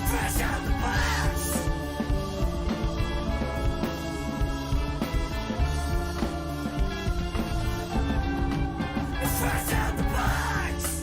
Fresh out the box. Fresh out the box.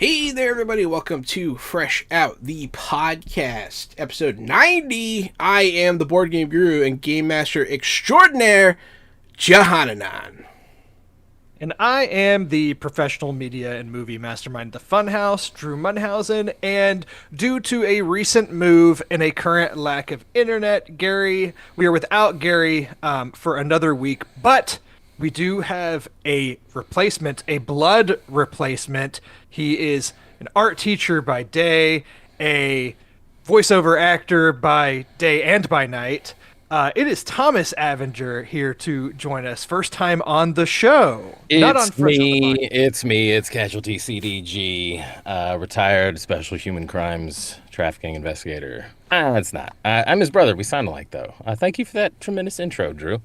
Hey there, everybody. Welcome to Fresh Out, the podcast, episode 90. I am the board game guru and game master extraordinaire, Jahananan. And I am the professional media and movie mastermind, the Funhouse, Drew Munhausen. And due to a recent move and a current lack of internet, we are without Gary for another week. But we do have a replacement, a blood replacement. He is an art teacher by day, a voiceover actor by day and by night. It is Thomas Avenger here to join us. First time on the show. It's me. It's Casualty CDG, retired special human crimes trafficking investigator. It's not. I'm his brother. We sound alike, though. Thank you for that tremendous intro, Drew.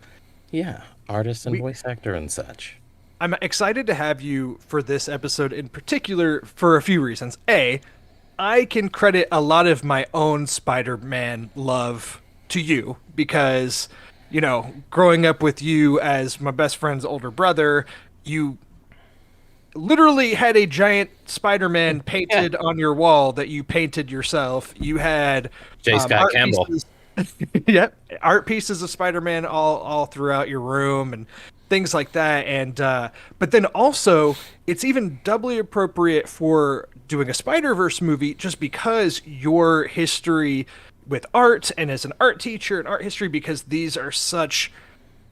Yeah, artist and voice actor and such. I'm excited to have you for this episode in particular for a few reasons. A, I can credit a lot of my own Spider-Man love to you because, you know, growing up with you as my best friend's older brother, you literally had a giant Spider-Man painted on your wall that you painted yourself. You had J. Scott Campbell. Yep, art pieces of Spider-Man all throughout your room and things like that. And but then also it's even doubly appropriate for doing a Spider-Verse movie just because your history with art and as an art teacher and art history, because these are such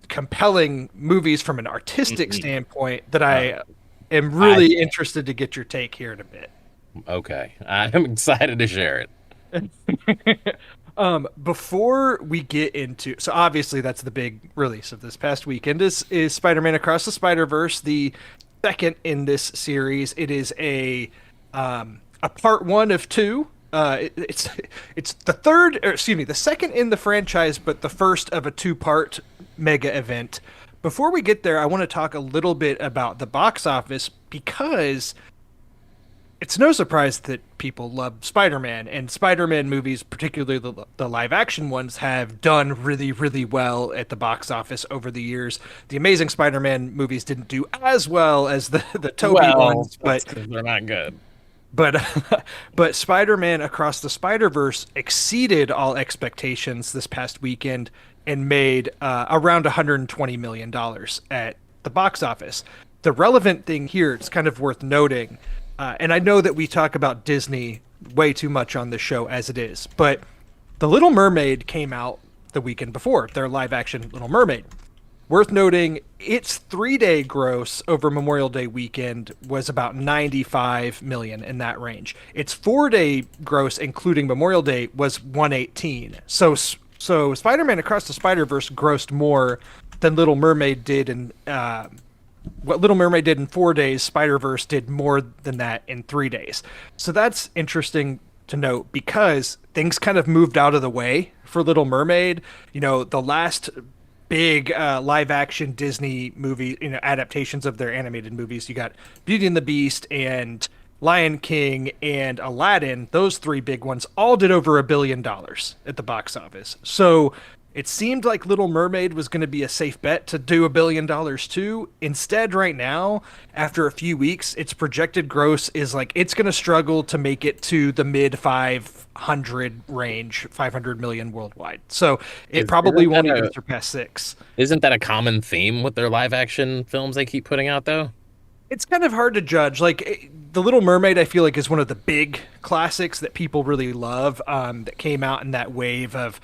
compelling movies from an artistic standpoint that I am really interested to get your take here in a bit. Okay, I'm excited to share it. Before we get into, so obviously that's the big release of this past weekend is Spider-Man Across the Spider-Verse, the second in this series. It is a part one of two. It's the second in the franchise, but the first of a two-part mega event. Before we get there, I want to talk a little bit about the box office because it's no surprise that people love Spider-Man, and Spider-Man movies, particularly the live-action ones, have done really, really well at the box office over the years. The Amazing Spider-Man movies didn't do as well as the Tobey ones, but they're not good. But Spider-Man Across the Spider-Verse exceeded all expectations this past weekend and made around $120 million at the box office. The relevant thing here, it's kind of worth noting, and I know that we talk about Disney way too much on this show as it is, but The Little Mermaid came out the weekend before, their live-action Little Mermaid. Worth noting, its 3-day gross over Memorial Day weekend was about $95 million, in that range. Its 4-day gross, including Memorial Day, was $118. So Spider-Man Across the Spider-Verse grossed more than Little Mermaid did in what Little Mermaid did in 4 days. Spider-Verse did more than that in 3 days. So that's interesting to note because things kind of moved out of the way for Little Mermaid. You know, the last big live action Disney movie, you know, adaptations of their animated movies. You got Beauty and the Beast and Lion King and Aladdin. Those three big ones all did over $1 billion at the box office. So it seemed like Little Mermaid was going to be a safe bet to do $1 billion too. Instead, right now, after a few weeks, its projected gross is like it's going to struggle to make it to the mid 500 range, 500 million worldwide. So it probably won't even surpass 6. Isn't that a common theme with their live action films they keep putting out, though? It's kind of hard to judge. Like The Little Mermaid, I feel like is one of the big classics that people really love. That came out in that wave of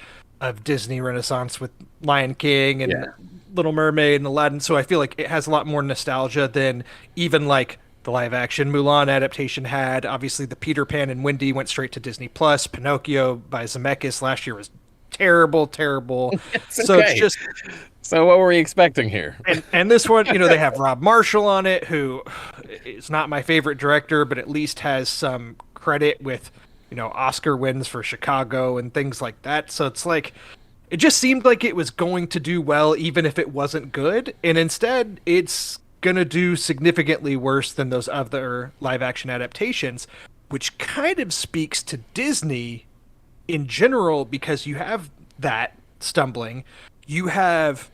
Disney Renaissance with Lion King and Little Mermaid and Aladdin. So I feel like it has a lot more nostalgia than even like the live action Mulan adaptation had. Obviously the Peter Pan and Wendy went straight to Disney Plus. Pinocchio by Zemeckis last year was terrible. It's just, so what were we expecting here? And this one, you know, they have Rob Marshall on it, who is not my favorite director, but at least has some credit with, you know, Oscar wins for Chicago and things like that. So it's like, it just seemed like it was going to do well, even if it wasn't good. And instead, it's going to do significantly worse than those other live action adaptations, which kind of speaks to Disney in general, because you have that stumbling. You have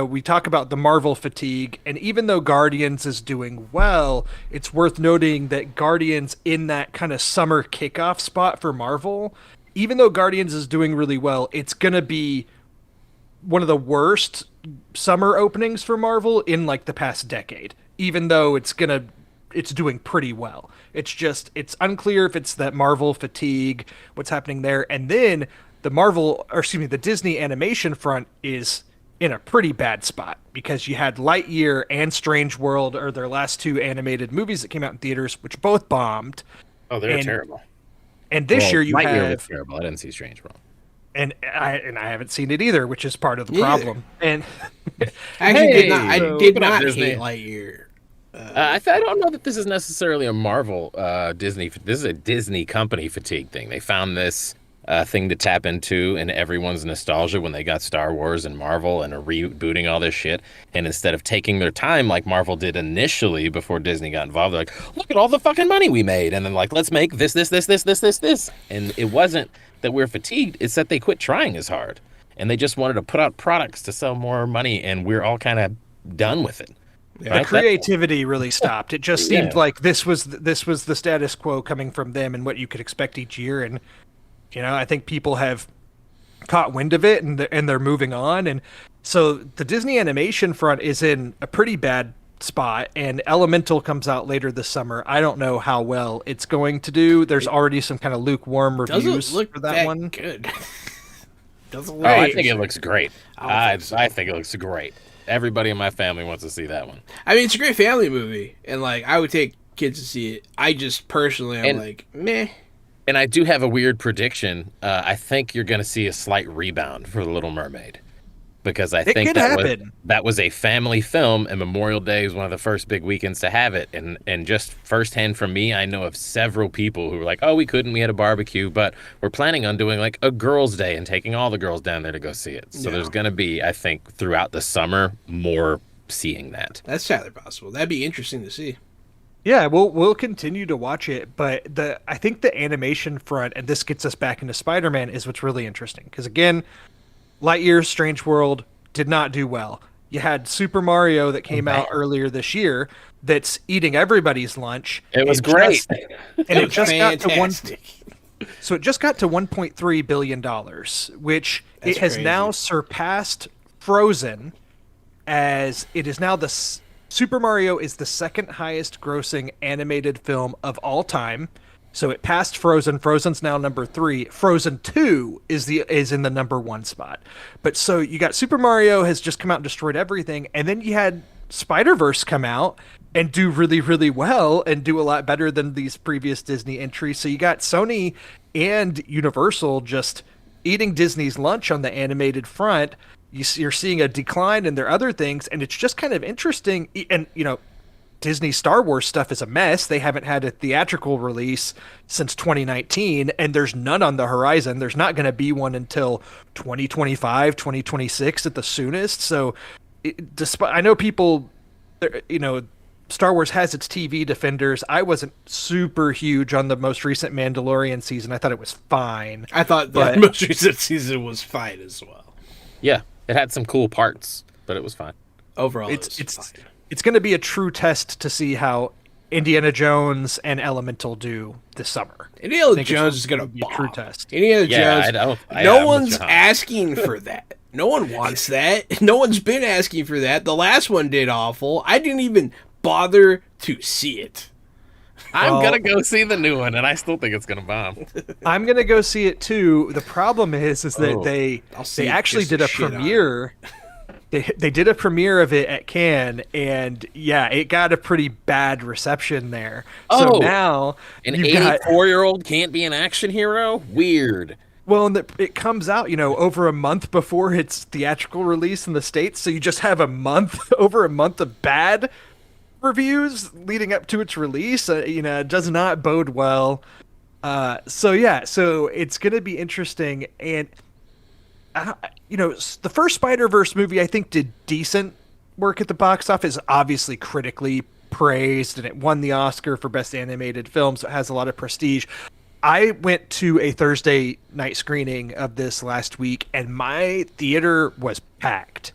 we talk about the Marvel fatigue, and even though Guardians is doing well, it's worth noting that Guardians in that kind of summer kickoff spot for Marvel, even though Guardians is doing really well, it's going to be one of the worst summer openings for Marvel in like the past decade, even though it's doing pretty well. It's unclear if it's that Marvel fatigue, what's happening there. And then the Disney animation front is in a pretty bad spot because you had Lightyear and Strange World are their last two animated movies that came out in theaters, which both bombed. Oh, they're terrible. And this year you Lightyear have was terrible. I didn't see Strange World. and I haven't seen it either, which is part of the problem. And Actually, I did not Disney. hate Lightyear. I don't know that this is necessarily a Marvel Disney. This is a Disney company fatigue thing. They found this thing to tap into in everyone's nostalgia when they got Star Wars and Marvel and are rebooting all this shit. And instead of taking their time like Marvel did initially before Disney got involved, they're like, look at all the fucking money we made. And then like, let's make this. And it wasn't that we're fatigued. It's that they quit trying as hard. And they just wanted to put out products to sell more money. And we're all kind of done with it. The creativity really stopped. It just seemed like this was the status quo coming from them and what you could expect each year. And I think people have caught wind of it and they're moving on. And so the Disney animation front is in a pretty bad spot. And Elemental comes out later this summer. I don't know how well it's going to do. There's already some kind of lukewarm reviews for that one. Good. Doesn't look. I think it looks great. I think it looks great. Everybody in my family wants to see that one. I mean, it's a great family movie, and like I would take kids to see it. I just personally, I'm like, meh. And I do have a weird prediction. I think you're going to see a slight rebound for The Little Mermaid, because I think that was a family film, and Memorial Day is one of the first big weekends to have it. And just firsthand from me, I know of several people who were like, "Oh, we had a barbecue, but we're planning on doing like a girls' day and taking all the girls down there to go see it." So there's going to be, I think, throughout the summer, more seeing that. That's entirely possible. That'd be interesting to see. Yeah, we'll continue to watch it, but I think the animation front, and this gets us back into Spider-Man, is what's really interesting. Because again, Lightyear, Strange World did not do well. You had Super Mario that came out earlier this year that's eating everybody's lunch. It was great. It just got to So it just got to $1.3 billion, which it has crazy. now surpassed Frozen, as it is now Super Mario is the second highest grossing animated film of all time. So it passed Frozen. Frozen's now number 3. Frozen 2 is in the number 1 spot. But so you got Super Mario has just come out and destroyed everything, and then you had Spiderverse come out and do really, really well and do a lot better than these previous Disney entries. So you got Sony and Universal just eating Disney's lunch on the animated front. You're seeing a decline in their other things, and it's just kind of interesting. And Disney Star Wars stuff is a mess. They haven't had a theatrical release since 2019, and there's none on the horizon. There's not going to be one until 2025, 2026 at the soonest. So despite, I know people, Star Wars has its TV defenders. I wasn't super huge on the most recent Mandalorian season. I thought it was fine. I thought the most recent season was fine as well. Yeah, it had some cool parts, but it was fine. Overall, it's fine. It's going to be a true test to see how Indiana Jones and Elemental do this summer. Indiana Jones is going to be a true test. Indiana Jones. No one's asking for that. No one wants that. No one's been asking for that. The last one did awful. I didn't even bother to see it. I'm going to go see the new one, and I still think it's going to bomb. I'm going to go see it, too. The problem is that they actually did a premiere. They did a premiere of it at Cannes, and it got a pretty bad reception there. So now an 84-year-old can't be an action hero? Weird. Well, and it comes out, over a month before its theatrical release in the States, so you just have over a month of bad reviews leading up to its release. It does not bode well. So it's going to be interesting, and the first Spider-Verse movie, I think, did decent work at the box office. Obviously critically praised, and it won the Oscar for Best Animated Film, so it has a lot of prestige. I went to a Thursday night screening of this last week, and my theater was packed.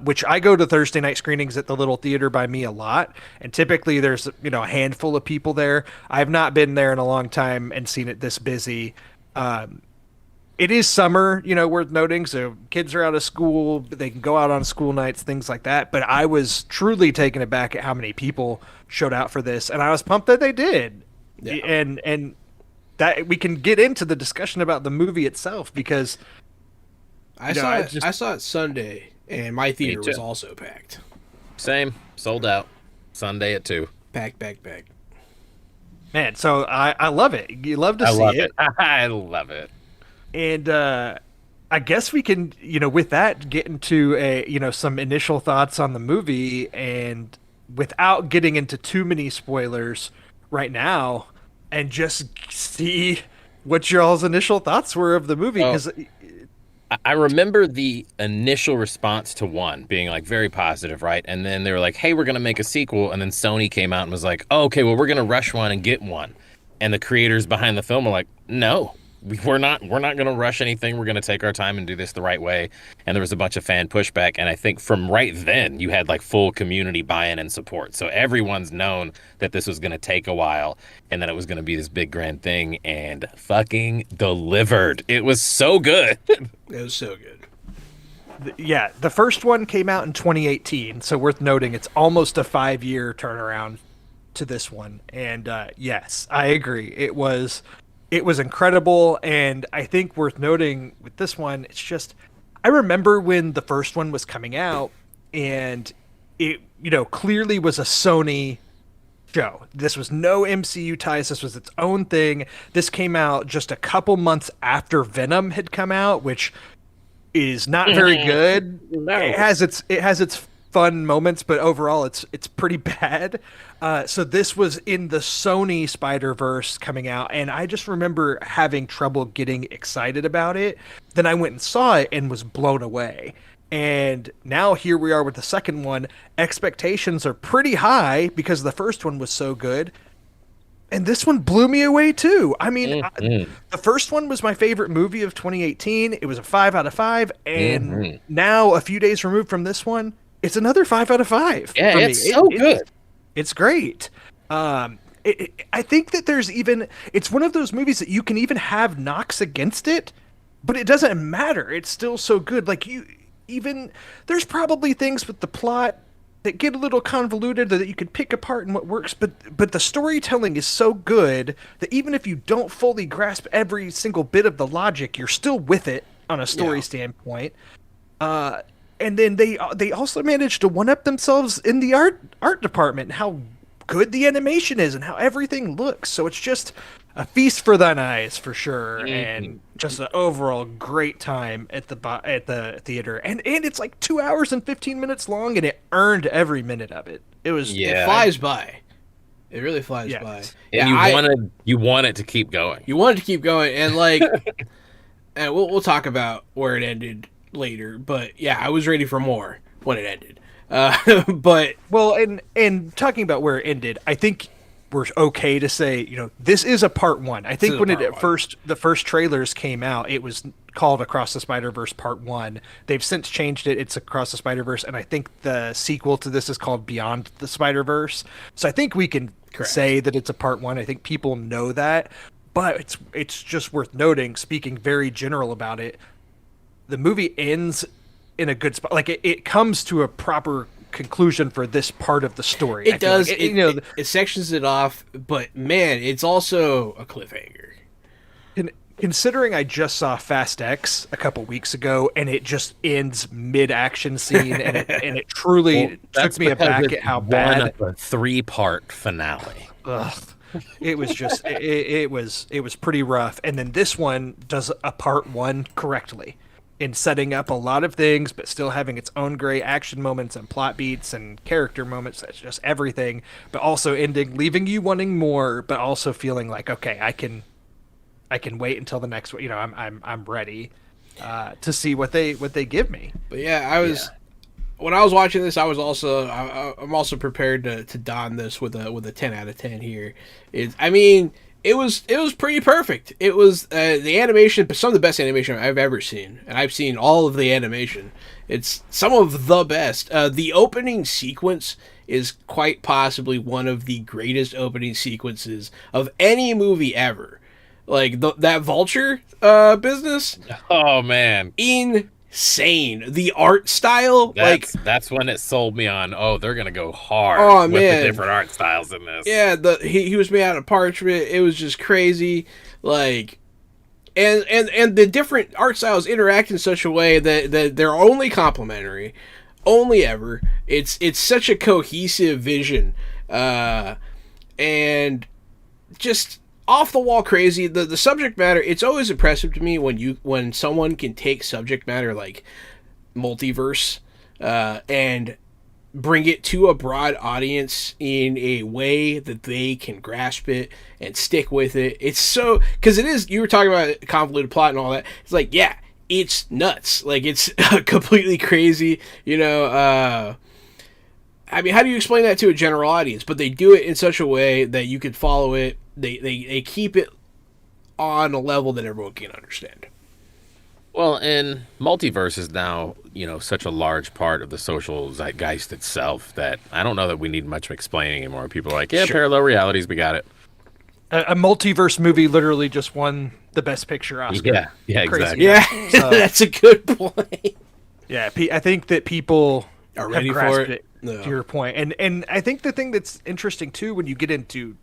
which I go to Thursday night screenings at the little theater by me a lot, and typically there's a handful of people there. I have not been there in a long time and seen it this busy. It is summer, worth noting, so kids are out of school, they can go out on school nights, things like that. But I was truly taken aback at how many people showed out for this, and I was pumped that they did. Yeah. And that we can get into the discussion about the movie itself, because I saw it Sunday, and my theater was also packed. Same, sold out. Sunday at 2. Pack. Man, so I love it. You love to see it. I love it. And I guess we can, with that, get into some initial thoughts on the movie, and without getting into too many spoilers right now, and just see what y'all's initial thoughts were of the movie. Because I remember the initial response to 1 being like very positive, right? And then they were like, hey, we're going to make a sequel. And then Sony came out and was like, oh, okay, well, we're going to rush 1 and get 1. And the creators behind the film are like, no. We're not going to rush anything. We're going to take our time and do this the right way. And there was a bunch of fan pushback. And I think from right then, you had like full community buy-in and support. So everyone's known that this was going to take a while and that it was going to be this big grand thing, and fucking delivered. It was so good. It was so good. Yeah, the first one came out in 2018. So worth noting, it's almost a 5-year turnaround to this one. And yes, I agree. It was incredible, and I think worth noting with this one, it's just, I remember when the first one was coming out, and it, clearly was a Sony show. This was no MCU ties. This was its own thing. This came out just a couple months after Venom had come out, which is not very good. No. It has its fun moments, but overall it's pretty bad. So this was in the Sony Spiderverse coming out, and I just remember having trouble getting excited about it. Then I went and saw it and was blown away. And now here we are with the second one. Expectations are pretty high because the first one was so good. And this one blew me away too. I mean, the first one was my favorite movie of 2018. It was a 5 out of 5. And now, a few days removed from this one, it's another 5 out of 5. Yeah, it's so good. It's great. I think that it's one of those movies that you can even have knocks against it, but it doesn't matter. It's still so good. Like, there's probably things with the plot that get a little convoluted that you could pick apart and what works, but the storytelling is so good that even if you don't fully grasp every single bit of the logic, you're still with it on a story standpoint. And then they also managed to one-up themselves in the art department, and how good the animation is and how everything looks. So it's just a feast for thine eyes for sure, and just an overall great time at the theater. And it's like 2 hours and 15 minutes long, and it earned every minute of it. It flies by. It really flies by. And you want it to keep going. You want it to keep going, and like, and we'll talk about where it ended later, but yeah, I was ready for more when it ended. But and talking about where it ended, I think we're okay to say, this is a part 1. I think when the first trailers came out, it was called Across the Spider-Verse Part 1. They've since changed it. It's Across the Spider-Verse, and I think the sequel to this is called Beyond the Spider-Verse. So I think we can say that it's a part 1. I think people know that, but it's just worth noting, speaking very general about it, the movie ends in a good spot. Like, it comes to a proper conclusion for this part of the story. It does. Like it sections it off, but man, it's also a cliffhanger. Considering I just saw Fast X a couple weeks ago, and it just ends mid-action scene, and it truly took me aback at how bad. A 3-part finale. Ugh. It was just it was pretty rough. And then this one does a part 1 correctly, in setting up a lot of things, but still having its own great action moments and plot beats and character moments. That's just everything, but also ending, leaving you wanting more, but also feeling like, okay, I can wait until the next one. I'm ready to see what they give me. But yeah, when I was watching this, I'm also prepared to don this with a 10 out of 10 here. it was pretty perfect. It was the animation, some of the best animation I've ever seen, and I've seen all of the animation. It's some of the best. The opening sequence is quite possibly one of the greatest opening sequences of any movie ever. Like that vulture business. Oh man, Insane. The art style, that's when it sold me on. Oh, they're gonna go hard with the different art styles in this. Yeah, he was made out of parchment. It was just crazy, like, and the different art styles interact in such a way that they're only complementary, only ever. It's such a cohesive vision, and just off the wall crazy. The subject matter, it's always impressive to me when someone can take subject matter like multiverse and bring it to a broad audience in a way that they can grasp it and stick with it. It's so, because it is, you were talking about convoluted plot and all that. It's like, yeah, it's nuts. Like, it's completely crazy, I mean, how do you explain that to a general audience? But they do it in such a way that you can follow it. They keep it on a level that everyone can understand. Well, and multiverse is now, such a large part of the social zeitgeist itself that I don't know that we need much explaining anymore. People are like, yeah, sure. Parallel realities, we got it. A multiverse movie literally just won the Best Picture Oscar. Yeah, exactly. Yeah, so, that's a good point. Yeah, I think that people are ready for it. To your point. And I think the thing that's interesting, too, when you get into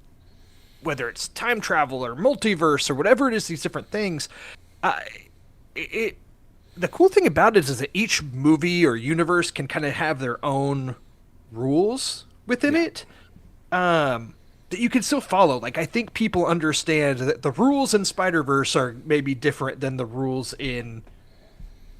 whether it's time travel or multiverse or whatever it is, these different things, the cool thing about it is that each movie or universe can kind of have their own rules within it that you can still follow. Like, I think people understand that the rules in Spider-Verse are maybe different than the rules in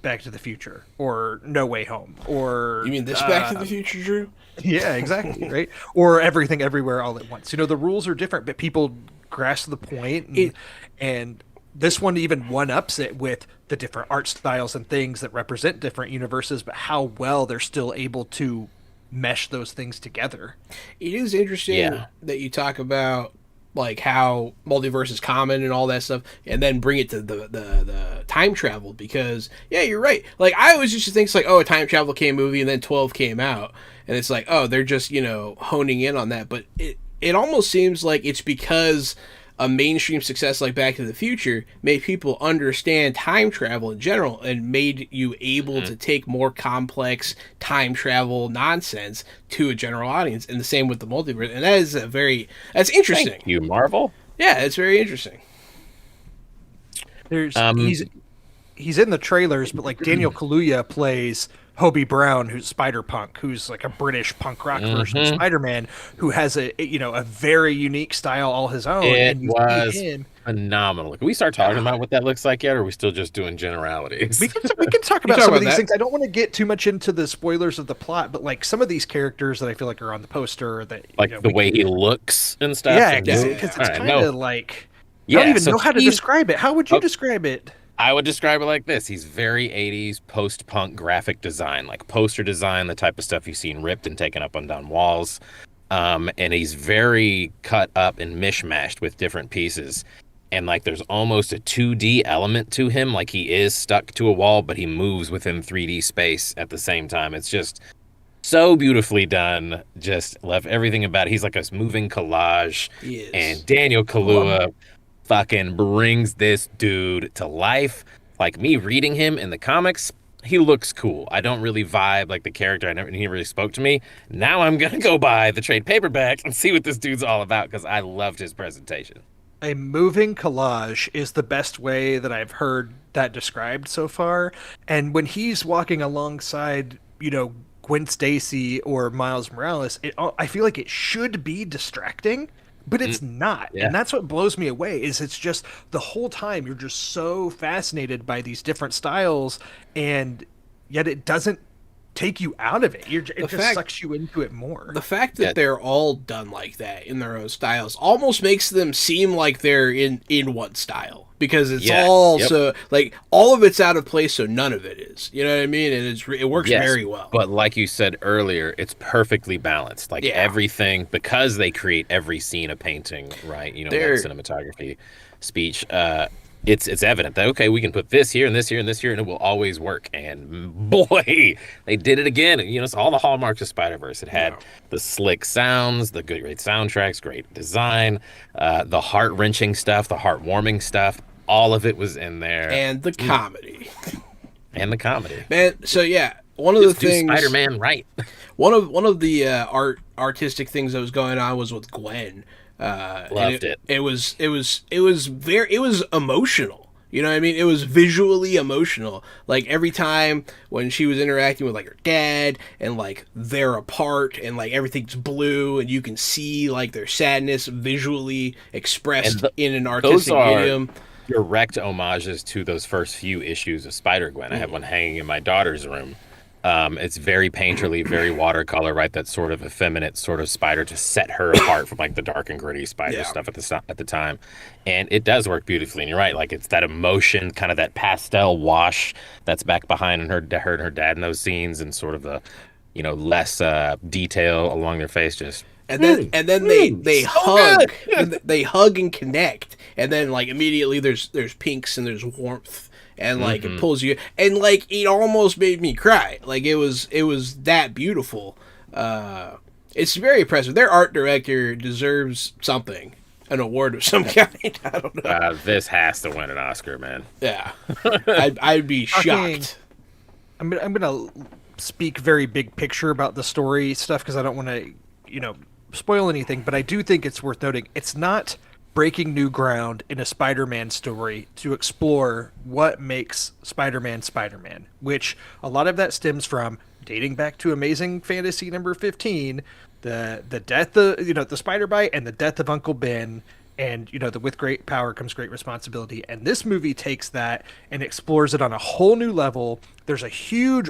Back to the Future or No Way Home, or you mean this Back to the Future, Drew? Yeah, exactly. Right. Or Everything Everywhere All at Once. The rules are different, but people grasp the point, and this one even one-ups it with the different art styles and things that represent different universes, but how well they're still able to mesh those things together. It is interesting that you talk about like how multiverse is common and all that stuff, and then bring it to the time travel, because you're right. Like, I always used to think it's like, oh, a time travel came movie and then 12 came out, and it's like, oh, they're just honing in on that. But it almost seems like it's because a mainstream success like Back to the Future made people understand time travel in general and made you able to take more complex time travel nonsense to a general audience. And the same with the multiverse. And that is that's interesting. Thank you, Marvel. Yeah, it's very interesting. There's he's in the trailers, but like Daniel Kaluuya plays Hobie Brown, who's Spider-Punk, who's like a British punk rock version of Spider-Man, who has a very unique style all his own. It was phenomenal. Can we start talking about what that looks like yet, or are we still just doing generalities? We can talk about some of these things. I don't want to get too much into the spoilers of the plot, but like some of these characters that I feel like are on the poster, that like the way he looks and stuff. Yeah, because it's kind of like I don't even know how to describe it. How would you describe it? I would describe it like this. He's very 80s post-punk graphic design, like poster design, the type of stuff you've seen ripped and taken up and down walls. And he's very cut up and mishmashed with different pieces. And like there's almost a 2D element to him, like he is stuck to a wall, but he moves within 3D space at the same time. It's just so beautifully done. Just love everything about it. He's like a moving collage. He is. And Daniel Kaluuya fucking brings this dude to life. Like, me reading him in the comics, he looks cool. I don't really vibe like the character. He really spoke to me. Now I'm gonna go buy the trade paperback and see what this dude's all about, because I loved his presentation. A moving collage is the best way that I've heard that described so far. And when he's walking alongside, Gwen Stacy or Miles Morales, I feel like it should be distracting, but it's not. Yeah. And that's what blows me away, is it's just the whole time you're just so fascinated by these different styles, and yet it doesn't take you out of it. It just fact- sucks you into it more. The fact that they're all done like that in their own styles almost makes them seem like they're in one style, because it's all so like all of it's out of place, so none of it is. You know what I mean? And it works very well. But like you said earlier, it's perfectly balanced. Like everything, because they create every scene a painting, right? You know, that cinematography, speech. It's evident that, okay, we can put this here and this here and this here, and it will always work. And boy, they did it again. You know, it's all the hallmarks of Spider-Verse. It had the slick sounds, the great soundtracks, great design, the heart-wrenching stuff, the heartwarming stuff. All of it was in there. And the comedy. Man, so yeah, one of the things... do Spider-Man right. One of the artistic things that was going on was with Gwen. Loved it. It was emotional. You know what I mean? It was visually emotional. Like every time when she was interacting with like her dad, and like they're apart, and like everything's blue, and you can see like their sadness visually expressed in an artistic medium. Direct homages to those first few issues of Spider-Gwen. I have one hanging in my daughter's room. It's very painterly, very watercolor, right? That sort of effeminate sort of spider to set her apart from like the dark and gritty spider stuff at the time. And it does work beautifully. And you're right, like it's that emotion, kind of that pastel wash that's back behind her and her dad in those scenes, and sort of the, you know, less detail along their face. And then they hug, they hug and connect, and then like immediately there's pinks and there's warmth. And like it pulls you, and like it almost made me cry. Like it was that beautiful. It's very impressive. Their art director deserves something, an award of some kind. I don't know. This has to win an Oscar, man. Yeah, I'd be shocked. I'm gonna speak very big picture about the story stuff, because I don't want to, you know, spoil anything. But I do think it's worth noting it's not breaking new ground in a Spider-Man story to explore what makes Spider-Man Spider-Man, which a lot of that stems from dating back to Amazing Fantasy number 15, the death of, you know, the spider bite and the death of Uncle Ben, and, you know, with great power comes great responsibility. And this movie takes that and explores it on a whole new level. There's a huge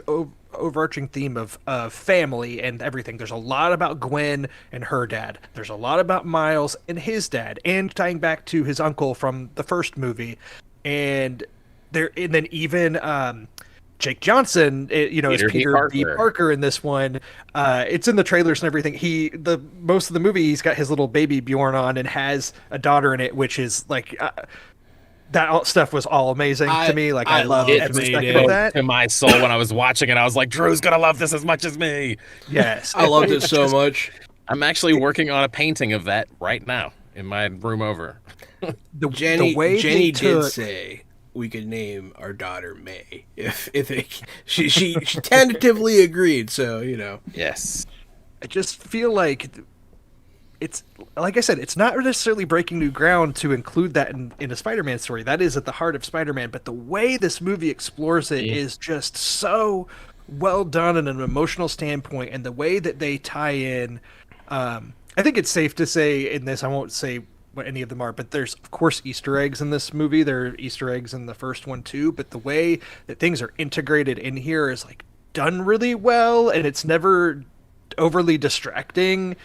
overarching theme of family and everything. There's a lot about Gwen and her dad. There's a lot about Miles and his dad, and tying back to his uncle from the first movie. And then even Jake Johnson, you know, is Peter B. Parker in this one. It's in the trailers and everything. Most of the movie, he's got his little baby Bjorn on and has a daughter in it, which is like that stuff was all amazing to me. Like I love every second of that. To my soul, when I was watching it, I was like, Drew's gonna love this as much as me. Yes, I loved it so much. I'm actually working on a painting of that right now in my room over. Jenny did say we could name our daughter May she tentatively agreed, so you know. Yes. I just feel like it's, like I said, it's not necessarily breaking new ground to include that in a Spider-Man story. That is at the heart of Spider-Man, but the way this movie explores it is just so well done in an emotional standpoint, and the way that they tie in, I think it's safe to say in this, I won't say what any of them are, but there's of course Easter eggs in this movie. There are Easter eggs in the first one too, but the way that things are integrated in here is like done really well, and it's never overly distracting.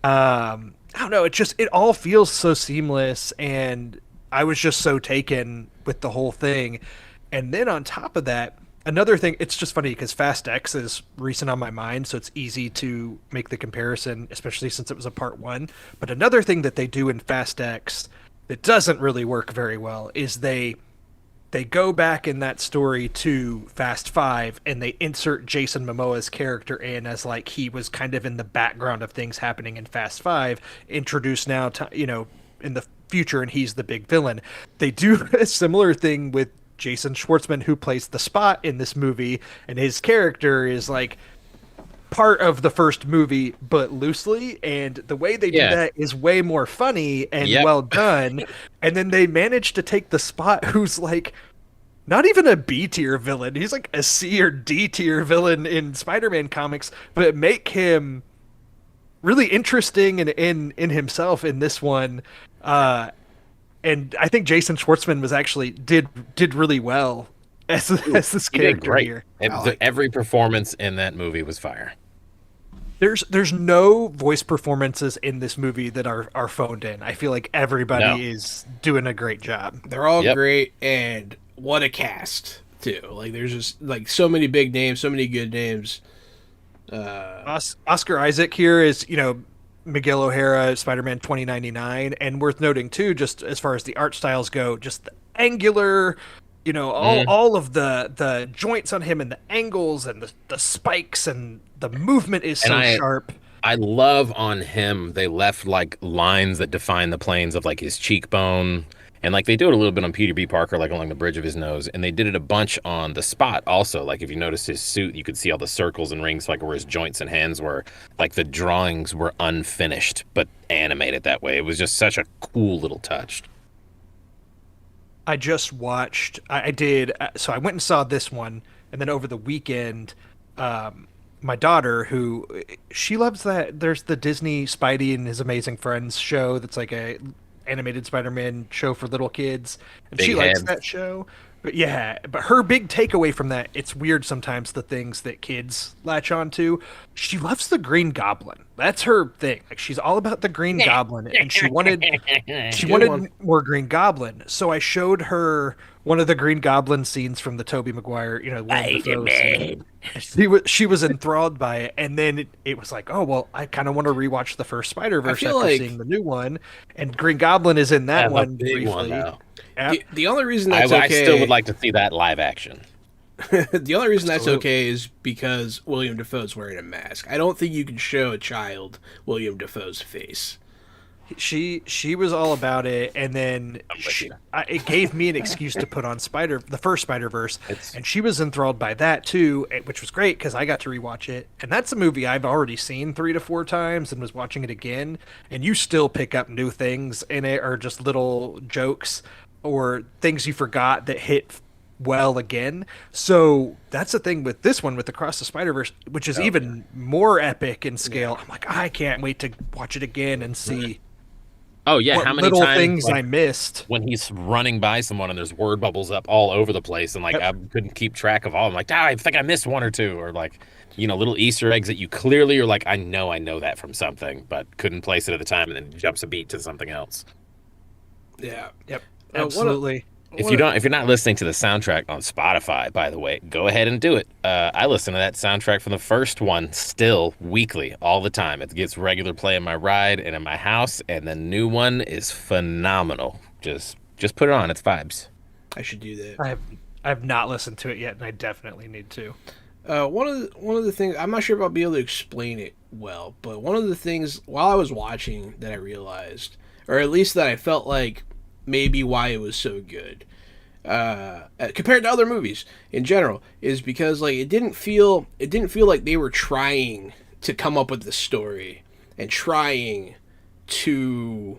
I don't know, it all feels so seamless, and I was just so taken with the whole thing. And then on top of that, another thing, it's just funny because Fast X is recent on my mind, so it's easy to make the comparison, especially since it was a part one. But another thing that they do in Fast X that doesn't really work very well is they go back in that story to Fast Five, and they insert Jason Momoa's character in as like he was kind of in the background of things happening in Fast Five, introduced now to, you know, in the future, and he's the big villain. They do a similar thing with Jason Schwartzman, who plays the Spot in this movie, and his character is like part of the first movie, but loosely, and the way they do that is way more funny and well done. And then they managed to take the Spot, who's like not even a B tier villain, he's like a C or D tier villain in Spider-Man comics, but make him really interesting and in himself in this one. And I think Jason Schwartzman was actually did really well as this He did character great. here. Every performance in that movie was fire. There's no voice performances in this movie that are phoned in. I feel like everybody No. is doing a great job. They're all Yep. great, and what a cast too. Like there's just like so many big names, so many good names. Oscar Isaac here is, Miguel O'Hara, Spider-Man 2099, and worth noting too, just as far as the art styles go, just the angular, all of the joints on him and the angles and the spikes and the movement is so sharp. I love on him, they left like lines that define the planes of like his cheekbone. And like they do it a little bit on Peter B. Parker, like along the bridge of his nose. And they did it a bunch on the Spot also. Like if you notice his suit, you could see all the circles and rings, like where his joints and hands were. Like the drawings were unfinished, but animated that way. It was just such a cool little touch. I just watched. I did. So I went and saw this one, and then over the weekend, my daughter, who she loves that. There's the Disney Spidey and His Amazing Friends show. That's like a animated Spider-Man show for little kids, and she likes that show. But yeah, but her big takeaway from that, it's weird sometimes the things that kids latch on to. She loves the Green Goblin. That's her thing. Like she's all about the Green Goblin, and she wanted more Green Goblin. So I showed her one of the Green Goblin scenes from the Tobey Maguire, she was enthralled by it, and then it was like, oh well, I kind of want to rewatch the first Spider-Verse after seeing the new one, and Green Goblin is in that one briefly. The only reason that's I still would like to see that live action. The only reason that's okay is because William Dafoe's wearing a mask. I don't think you can show a child William Dafoe's face. She was all about it, and then it gave me an excuse to put on the first Spider-Verse, and she was enthralled by that too, which was great because I got to rewatch it. And that's a movie I've already seen 3 to 4 times and was watching it again, and you still pick up new things in it, or just little jokes or things you forgot that hit well again. So that's the thing with this one, with Across the Spider-Verse, which is even more epic in scale. I'm like, I can't wait to watch it again and see. Oh yeah, what how many little times, things I missed when he's running by someone and there's word bubbles up all over the place, and like I couldn't keep track of all. I'm like, I think I missed one or two, or like little Easter eggs that you clearly are like, I know that from something, but couldn't place it at the time, and then jumps a beat to something else. Yeah. Yep. Absolutely. If you're not listening to the soundtrack on Spotify, by the way, go ahead and do it. I listen to that soundtrack from the first one still weekly, all the time. It gets regular play in my ride and in my house, and the new one is phenomenal. Just put it on. It's vibes. I should do that. I have not listened to it yet, and I definitely need to. One of the things, I'm not sure if I'll be able to explain it well, but one of the things while I was watching that I realized, or at least that I felt like maybe why it was so good compared to other movies in general, is because like it didn't feel like they were trying to come up with the story and trying to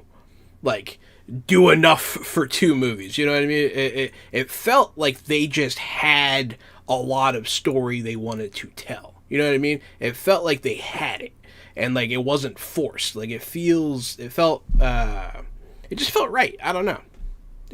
like do enough for 2 movies. You know what I mean? It felt like they just had a lot of story they wanted to tell. You know what I mean? It felt like they had it, and like it wasn't forced. Like it just felt right. I don't know.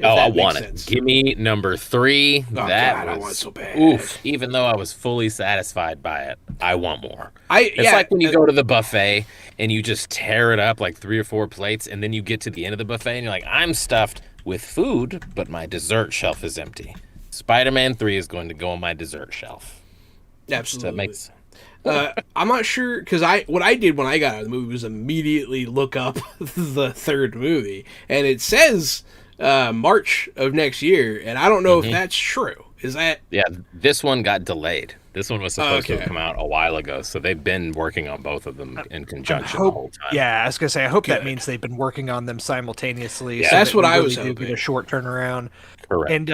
I want it. Give me number 3. Oh, that God, was, I want it so bad. Oof. Even though I was fully satisfied by it, I want more. It's like like when you go to the buffet and you just tear it up like 3 or 4 plates, and then you get to the end of the buffet and you're like, I'm stuffed with food, but my dessert shelf is empty. Spider-Man 3 is going to go on my dessert shelf. Absolutely. That makes I'm not sure, because what I did when I got out of the movie was immediately look up the third movie, and it says March of next year, and I don't know if that's true. Is that? Yeah, this one got delayed. This one was supposed to have come out a while ago, so they've been working on both of them in conjunction the whole time. Yeah, I was gonna say, I hope that means they've been working on them simultaneously. Yeah, so that's what I was hoping. hoping. Get a short turnaround. Correct. And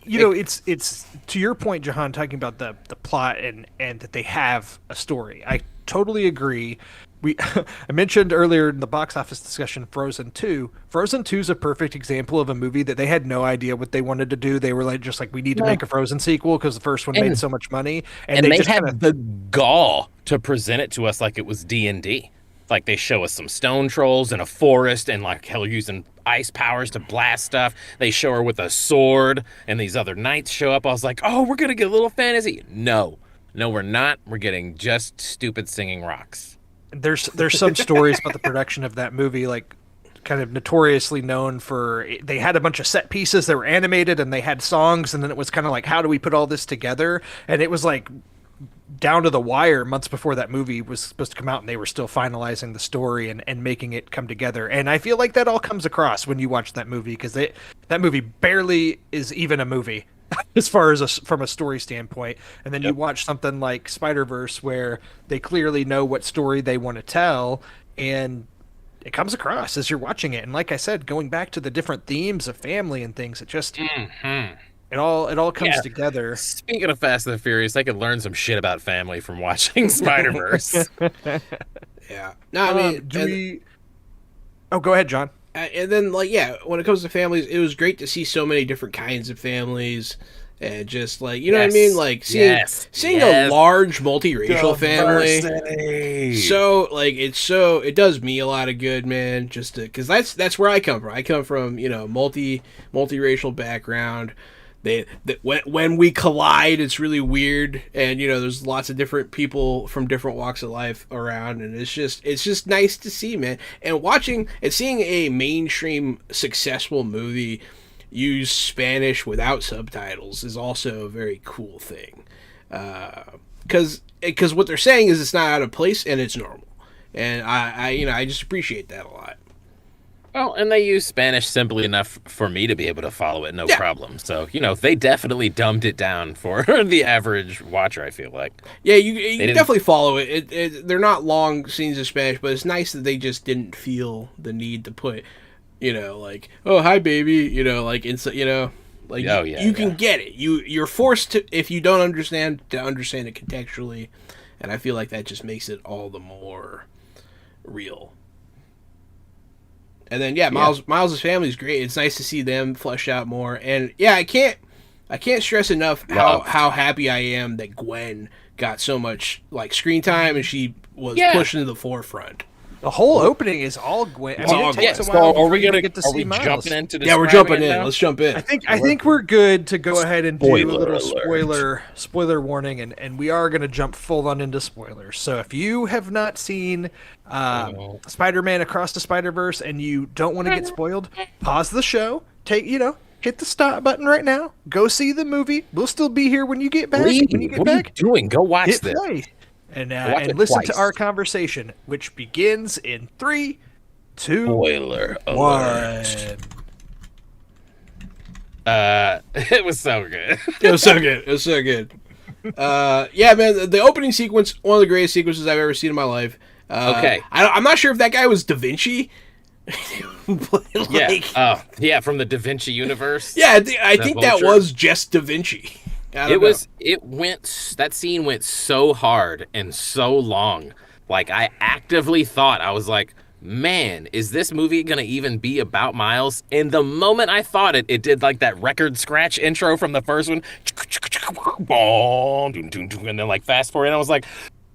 it's to your point, Jahan, talking about the plot and that they have a story. I totally agree. I mentioned earlier in the box office discussion Frozen 2. Frozen 2 is a perfect example of a movie that they had no idea what they wanted to do. They were like, we need to make a Frozen sequel because the first one made so much money. And they just had the gall to present it to us like it was D&D. Like they show us some stone trolls in a forest and like hell using ice powers to blast stuff. They show her with a sword and these other knights show up. I was like, oh, we're going to get a little fantasy. No, we're not. We're getting just stupid singing rocks. There's some stories about the production of that movie, like kind of notoriously known for they had a bunch of set pieces that were animated and they had songs, and then it was kind of like, how do we put all this together? And it was like down to the wire months before that movie was supposed to come out, and they were still finalizing the story and making it come together. And I feel like that all comes across when you watch that movie, because that movie barely is even a movie as far as from a story standpoint. And then you watch something like Spider-Verse where they clearly know what story they want to tell, and it comes across as you're watching it. And like I said, going back to the different themes of family and things, it just it all comes together. Speaking of Fast and the Furious, I could learn some shit about family from watching Spider-Verse. Yeah. No, I mean, Oh, go ahead, John. And then, like, yeah, when it comes to families, it was great to see so many different kinds of families. And just, like, you know what I mean? Like, seeing a large multiracial family. So, like, it does me a lot of good, man. Just because that's where I come from. I come from, multiracial background. When we collide, it's really weird. And, there's lots of different people from different walks of life around. And it's just nice to see, man. And seeing a mainstream successful movie use Spanish without subtitles is also a very cool thing, because what they're saying is it's not out of place and it's normal, and I just appreciate that a lot. Well, and they use Spanish simply enough for me to be able to follow it, no problem. So they definitely dumbed it down for the average watcher, I feel like. Yeah, you can definitely follow it. They're not long scenes of Spanish, but it's nice that they just didn't feel the need to put like, oh, hi, baby, like, like, you can get it. You're forced to, if you don't understand, to understand it contextually, and I feel like that just makes it all the more real. And then, Miles' family is great. It's nice to see them fleshed out more, and I can't stress enough how happy I am that Gwen got so much, like, screen time, and she was pushed into the forefront. The whole opening is all Gwen. I mean, it takes a while. Are we get to see Miles. Jumping into this? Yeah, we're jumping in. Now? Let's jump in. I think we're good to go ahead and do a little spoiler warning, and we are going to jump full on into spoilers. So if you have not seen Spider-Man Across the Spider-Verse and you don't want to get spoiled, pause the show. Hit the stop button right now. Go see the movie. We'll still be here when you get back. What are you doing? Go watch Hit this. Play. And listen to our conversation, which begins in 3, 2, Spoiler 1. It was so good. It was so good. Yeah, man, the opening sequence, one of the greatest sequences I've ever seen in my life. Okay. I'm not sure if that guy was Da Vinci. From the Da Vinci universe. Yeah, I think that was just Da Vinci. That scene went so hard and so long. Like, I actively thought, I was like, man, is this movie going to even be about Miles? And the moment I thought it did like that record scratch intro from the first one. And then like fast forward, and I was like,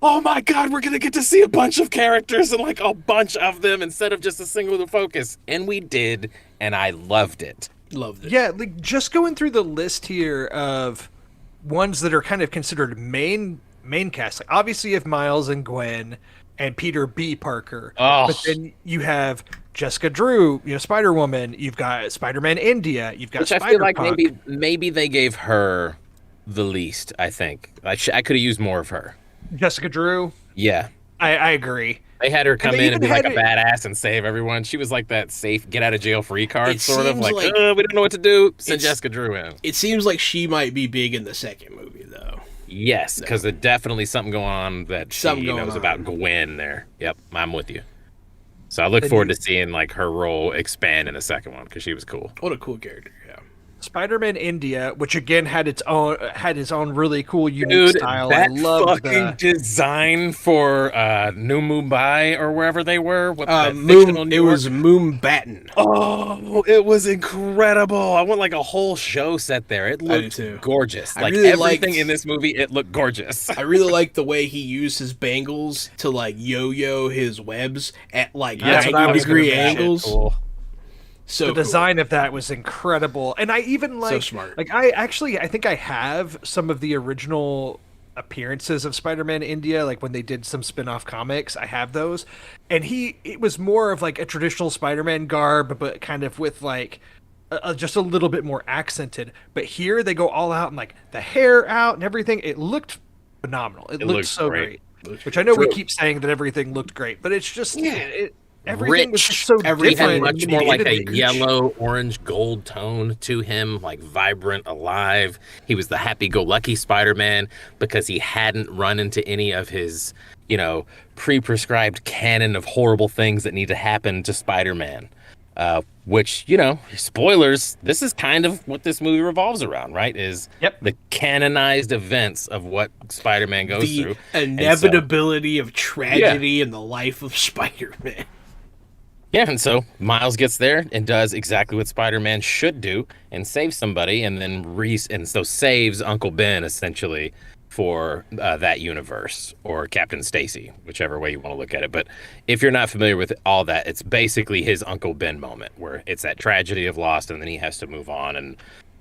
oh my God, we're going to get to see a bunch of characters and like a bunch of them instead of just a single focus. And we did, and I loved it. Yeah, like just going through the list here of ones that are kind of considered main cast. Like, obviously you have Miles and Gwen and Peter B. Parker. Oh. But then you have Jessica Drew, Spider-Woman. You've got Spider-Man India. You've got Spider-Punk. I feel like maybe they gave her the least, I think. I could have used more of her. Jessica Drew? Yeah. I agree. They had her come in and be like a badass and save everyone. She was like that safe get out of jail free card, sort of like we don't know what to do. Send Jessica Drew in. It seems like she might be big in the second movie, though. Yes, because there's definitely something going on that she knows about Gwen there. Yep, I'm with you. So I look forward to seeing like her role expand in the second one because she was cool. What a cool character, yeah. Spider-Man India, which again had his own really cool, unique Dude, style. that I loved fucking design for New Mumbai or wherever they were. It was Moonbatten. Oh, it was incredible. I want like a whole show set there. It I do looked too. gorgeous. I Like really everything in this movie, it looked gorgeous. I really liked the way he used his bangles to like yo-yo his webs at like That's what I 90 was degree gonna mention. angles. Cool. So the design of that was incredible, and I even like smart. like I think I have some of the original appearances of Spider-Man India, like when they did some spin-off comics. I have those, and it was more of like a traditional Spider-Man garb, but kind of with like just a little bit more accented. But here they go all out and like the hair out and everything. It looked phenomenal. It looked so great. Which I know we keep saying that everything looked great, but it's just everything was just so He had different. much more like a Rich. yellow, orange, gold tone to him, like vibrant, alive. He was the happy-go-lucky Spider-Man because he hadn't run into any of his, pre-prescribed canon of horrible things that need to happen to Spider-Man. Which, spoilers, this is kind of what this movie revolves around, right? Is the canonized events of what Spider-Man goes through. The inevitability of tragedy in the life of Spider-Man. Yeah, and so Miles gets there and does exactly what Spider-Man should do and saves somebody, and then saves Uncle Ben essentially for that universe, or Captain Stacy, whichever way you want to look at it. But if you're not familiar with all that, it's basically his Uncle Ben moment, where it's that tragedy of loss, and then he has to move on, and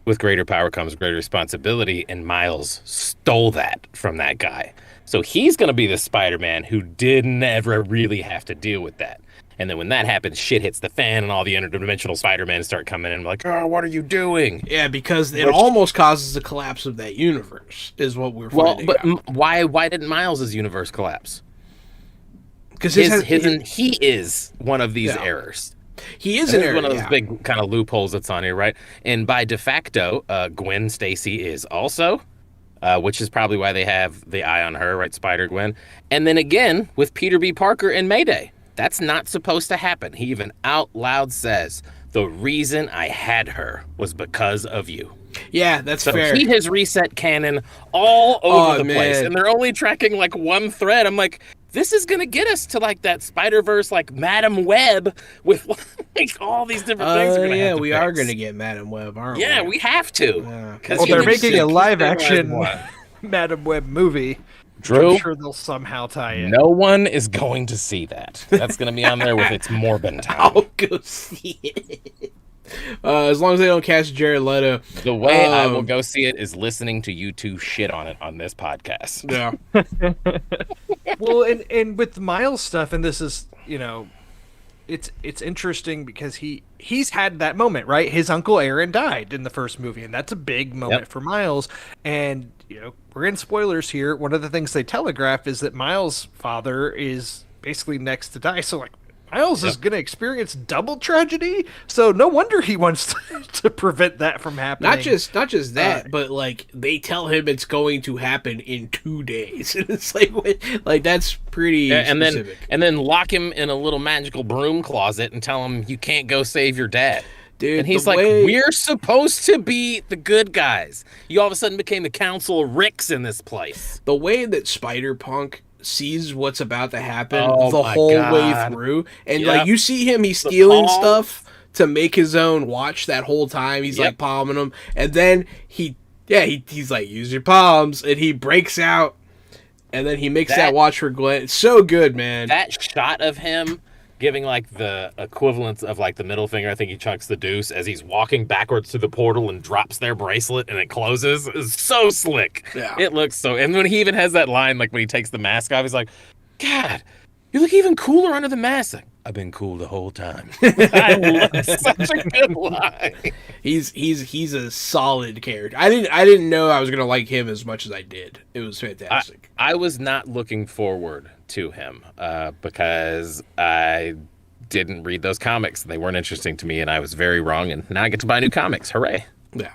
with greater power comes greater responsibility, and Miles stole that from that guy. So he's going to be the Spider-Man who didn't ever really have to deal with that. And then when that happens, shit hits the fan, and all the interdimensional Spider-Men start coming in like, oh, what are you doing? Yeah, because it almost causes the collapse of that universe, is what we're finding out. Why didn't Miles' universe collapse? Because he is one of these errors. He is an error, one of those big kind of loopholes that's on here, right? And by de facto, Gwen Stacy is also, which is probably why they have the eye on her, right? Spider-Gwen. And then again, with Peter B. Parker and Mayday. That's not supposed to happen. He even out loud says, the reason I had her was because of you. Yeah, that's fair. He has reset canon all over the place. And they're only tracking like one thread. I'm like, this is going to get us to like that Spider-Verse, like Madam Web with like all these different things. We are going to get Madam Web, aren't we? Yeah, we have to. Yeah. Well, they're making a live action Madam Web movie. Drew, I'm sure they'll somehow tie in. No one is going to see that. That's going to be on there with its Morbin time. I'll go see it. As long as they don't cast Jared Leto. The way I will go see it is listening to you two shit on it on this podcast. Yeah. Well, and with the Miles stuff, and this is, it's interesting because he's had that moment, right? His uncle Aaron died in the first movie, and that's a big moment for Miles. And we're in spoilers here. One of the things they telegraph is that Miles' father is basically next to die. So like Miles is going to experience double tragedy. So no wonder he wants to prevent that from happening. Not just that, but like they tell him it's going to happen in 2 days. And it's like that's pretty specific. And then lock him in a little magical broom closet and tell him you can't go save your dad. Dude, and he's like, we're supposed to be the good guys. You all of a sudden became the Council of Ricks in this place. The way that Spider-Punk sees what's about to happen the whole way through. And like you see him, he's stealing stuff to make his own watch that whole time. He's like palming them. And then he's like, use your palms. And he breaks out. And then he makes that watch for Gwen. It's so good, man. That shot of him giving like the equivalent of like the middle finger, I think he chunks the deuce as he's walking backwards through the portal and drops their bracelet and it closes, is so slick. Yeah. It looks so, and when he even has that line, like when he takes the mask off, he's like, God, you look even cooler under the mask. Like, I've been cool the whole time. I love such a good line. He's a solid character. I didn't know I was gonna like him as much as I did. It was fantastic. I was not looking forward to him because I didn't read those comics. They weren't interesting to me, and I was very wrong. And now I get to buy new comics. Hooray! Yeah.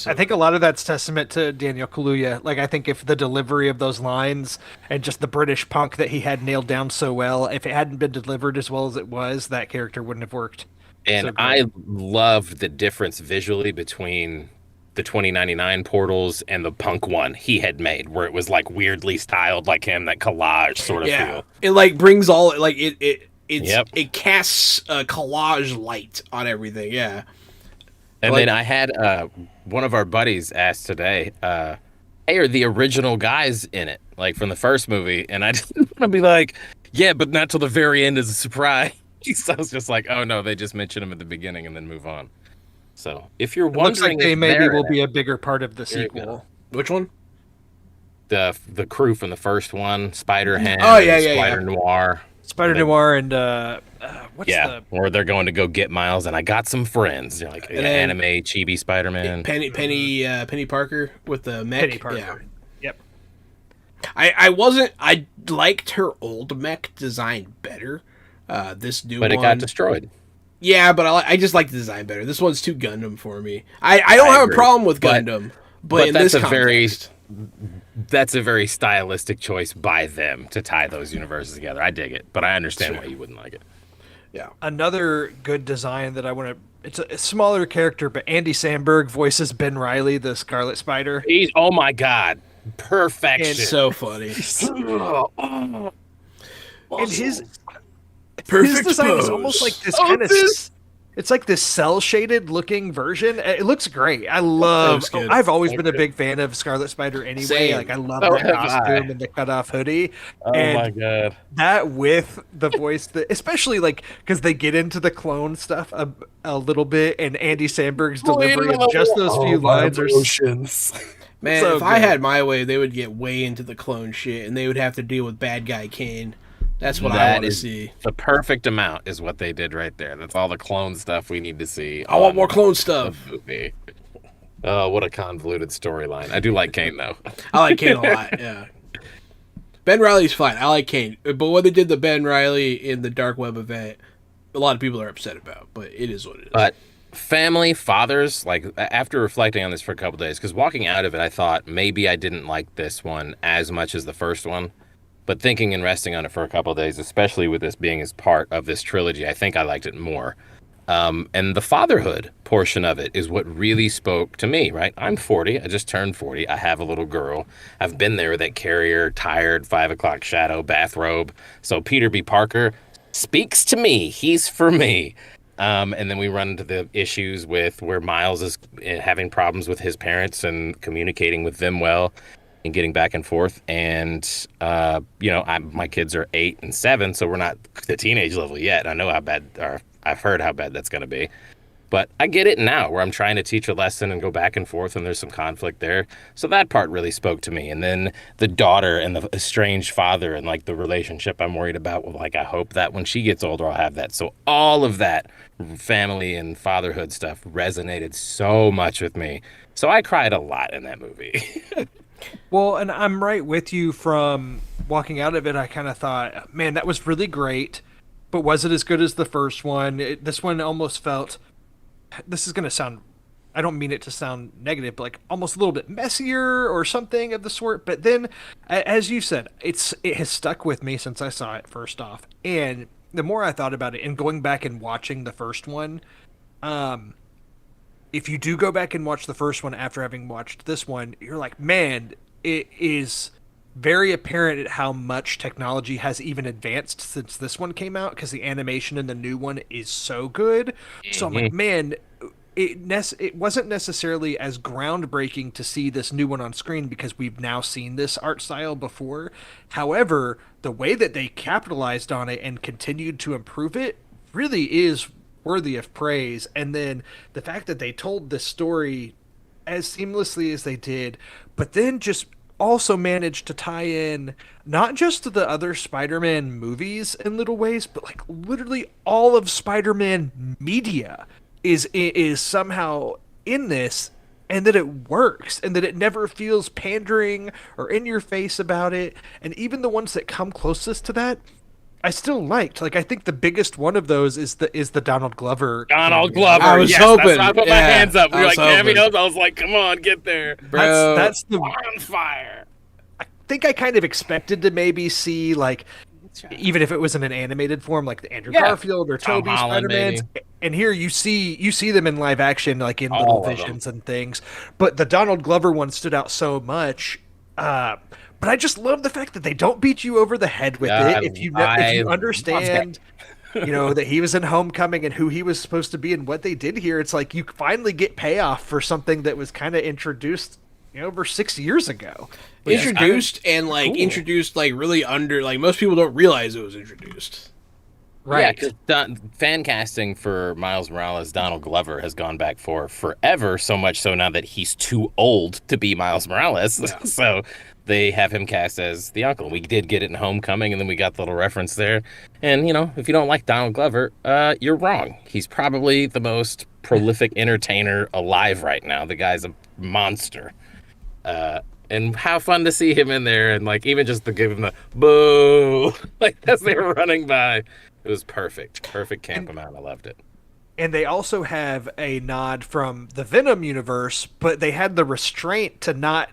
I think a lot of that's testament to Daniel Kaluuya. Like, I think if the delivery of those lines and just the British punk that he had nailed down so well, if it hadn't been delivered as well as it was, that character wouldn't have worked And So great. I loved the difference visually between the 2099 portals and the punk one he had made, where it was like weirdly styled like him, that collage sort of Yeah, feel. it like brings all like Yep. it casts a collage light on everything. Yeah, And like, then I had one of our buddies ask today, hey, are the original guys in it, like from the first movie? And I didn't want to be like, yeah, but not till the very end as a surprise. So I was just like, oh no, they just mention them at the beginning and then move on. So if you're It looks like wondering, they if maybe they're will in be it, a bigger part of the There you go. sequel. which one? the crew from the first one, Spider Ham, Oh, yeah, yeah, Spider yeah. Noir, Spider They- Noir and what's yeah, or they're going to go get Miles, and I got some friends, you know, like And then- anime chibi Spider Man. Penny Parker with the mech. Penny Parker? Yeah. Yep. I liked her old mech design better. This new But one, it got destroyed. yeah, but I just like the design better. This one's too Gundam for me. I don't I have agree. a problem with But- Gundam, but but in that's this a very- context, That's a very stylistic choice by them to tie those universes together. I dig it, but I understand why you wouldn't like it. yeah. Another good design that I want to. It's a smaller character, but Andy Samberg voices Ben Reilly, the Scarlet Spider. He's, oh my god, perfection. It's so funny. And his Perfect design is pose. almost like this Oh, kind of. this- It's like this cell shaded looking version. It looks great. I love. looks good. I've always been a big fan of Scarlet Spider anyway. Same. Like I love So that have costume I. and the cut off hoodie. Oh and my god. that with the voice, that especially like because they get into the clone stuff a little bit, and Andy Samberg's delivery of just those few lines are. Man, So if I good. had my way, they would get way into the clone shit, and they would have to deal with bad guy Kane. That's what I That want to is see. the perfect amount is what they did right there. That's all the clone stuff we need to see. I want on more clone the stuff. movie. Oh, what a convoluted storyline. I do like Kane though. I like Kane a lot. Yeah. Ben Riley's fine. I like Kane, but what they did to Ben Riley in the Dark Web event, a lot of people are upset about. But it is what it is. But family, fathers, like after reflecting on this for a couple days, because walking out of it, I thought maybe I didn't like this one as much as the first one. But thinking and resting on it for a couple of days, especially with this being as part of this trilogy, I think I liked it more. And the fatherhood portion of it is what really spoke to me, right? I'm 40. I just turned 40. I have a little girl. I've been there with that carrier, tired, 5 o'clock shadow, bathrobe. So Peter B. Parker speaks to me. He's for me. And then we run into the issues with where Miles is having problems with his parents and communicating with them well and getting back and forth. And, my kids are 8 and 7, so we're not the teenage level yet. I know how bad, or I've heard how bad that's going to be. But I get it now, where I'm trying to teach a lesson and go back and forth, and there's some conflict there. So that part really spoke to me. And then the daughter and the estranged father and, like, the relationship I'm worried about. Well, like, I hope that when she gets older, I'll have that. So all of that family and fatherhood stuff resonated so much with me. So I cried a lot in that movie. Well, and I'm right with you. From walking out of it, I kind of thought, man, that was really great, but was it as good as the first one? This one almost felt. This is going to sound. I don't mean it to sound negative, but like almost a little bit messier or something of the sort. But then, as you said, it has stuck with me since I saw it first off, and the more I thought about it, and going back and watching the first one, if you do go back and watch the first one after having watched this one, you're like, man, it is very apparent at how much technology has even advanced since this one came out, because the animation in the new one is so good. So I'm like, man, it wasn't necessarily as groundbreaking to see this new one on screen because we've now seen this art style before. However, the way that they capitalized on it and continued to improve it really is worthy of praise. And then the fact that they told this story as seamlessly as they did, but then just also managed to tie in not just to the other Spider-Man movies in little ways, but like literally all of Spider-Man media is somehow in this, and that it works, and that it never feels pandering or in your face about it. And even the ones that come closest to that, I still liked. Like, I think the biggest one of those is the Donald Glover. Donald cameo. Glover. I was yes, hoping. That's why I put my Yeah, hands up. We I were was like, hoping. cameos. I was like, come on, get there. Bro, That's the. On fire. I think I kind of expected to maybe see, like, even if it was in an animated form, like the Andrew Yeah. Garfield or Tom Tobey Holland, Spider-Mans, And here you see them in live action, like in All little of them. visions and things. But the Donald Glover one stood out so much. But I just love the fact that they don't beat you over the head with Yeah, it. If you I understand, that he was in Homecoming and who he was supposed to be and what they did here, it's like you finally get payoff for something that was kind of introduced, over 6 years ago. Introduced introduced like really under, like most people don't realize it was introduced. Right. Yeah, because fan casting for Miles Morales, Donald Glover, has gone back for forever, so much so now that he's too old to be Miles Morales. Yeah. So they have him cast as the uncle. We did get it in Homecoming, and then we got the little reference there. And, if you don't like Donald Glover, you're wrong. He's probably the most prolific entertainer alive right now. The guy's a monster. And how fun to see him in there, and like even just to give him the boo, like as they were running by. It was perfect camp amount. I loved it. And they also have a nod from the Venom universe, but they had the restraint to not,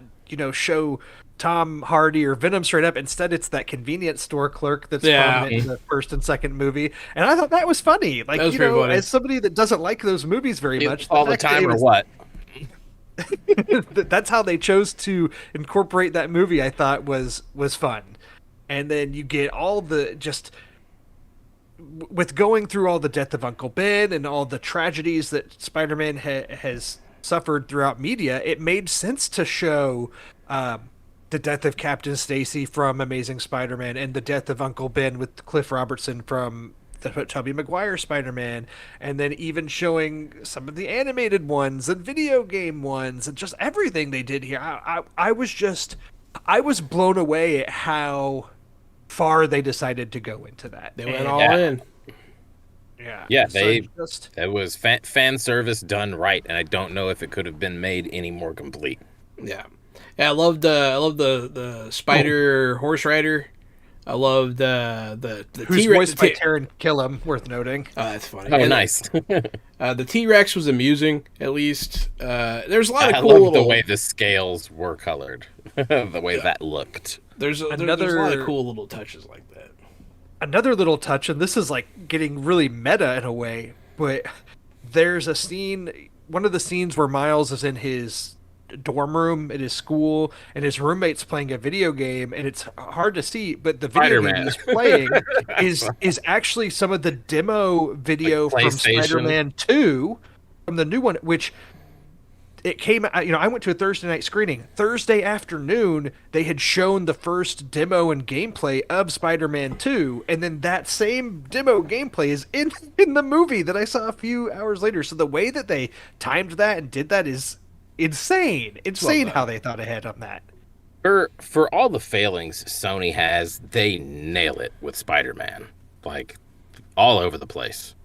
show Tom Hardy or Venom straight up. Instead, it's that convenience store clerk that's prominent in the first and second movie. And I thought that was funny. Like, funny. As somebody that doesn't like those movies very much. All the time or what? That's how they chose to incorporate that movie, I thought was fun. And then you get all the with going through all the death of Uncle Ben and all the tragedies that Spider-Man has suffered throughout media, it made sense to show the death of Captain Stacy from Amazing Spider-Man and the death of Uncle Ben with Cliff Robertson from the Tobey Maguire Spider-Man, and then even showing some of the animated ones and video game ones and just everything they did here. I was blown away at how far they decided to go into that. They went all in. Yeah, it was fan service done right, and I don't know if it could have been made any more complete. Yeah, I loved the spider horse rider. I loved the who's T-Rex, voiced by Taron Killam, worth noting. Oh, that's funny. Oh, and nice. The T-Rex was amusing, at least. There's a lot of I cool loved the way the scales were colored, the way that looked. There's a lot of cool little touches like that. Another little touch, and this is like getting really meta in a way, but there's a scene, one of the scenes where Miles is in his dorm room at his school and his roommate's playing a video game, and it's hard to see, but the video game he's playing is actually some of the demo video from Spider-Man 2, from the new one, which it came out, I went to a Thursday night screening. Thursday afternoon, they had shown the first demo and gameplay of Spider-Man 2, and then that same demo gameplay is in the movie that I saw a few hours later. So the way that they timed that and did that is insane how they thought ahead on that. For all the failings Sony has, they nail it with Spider-Man, like all over the place.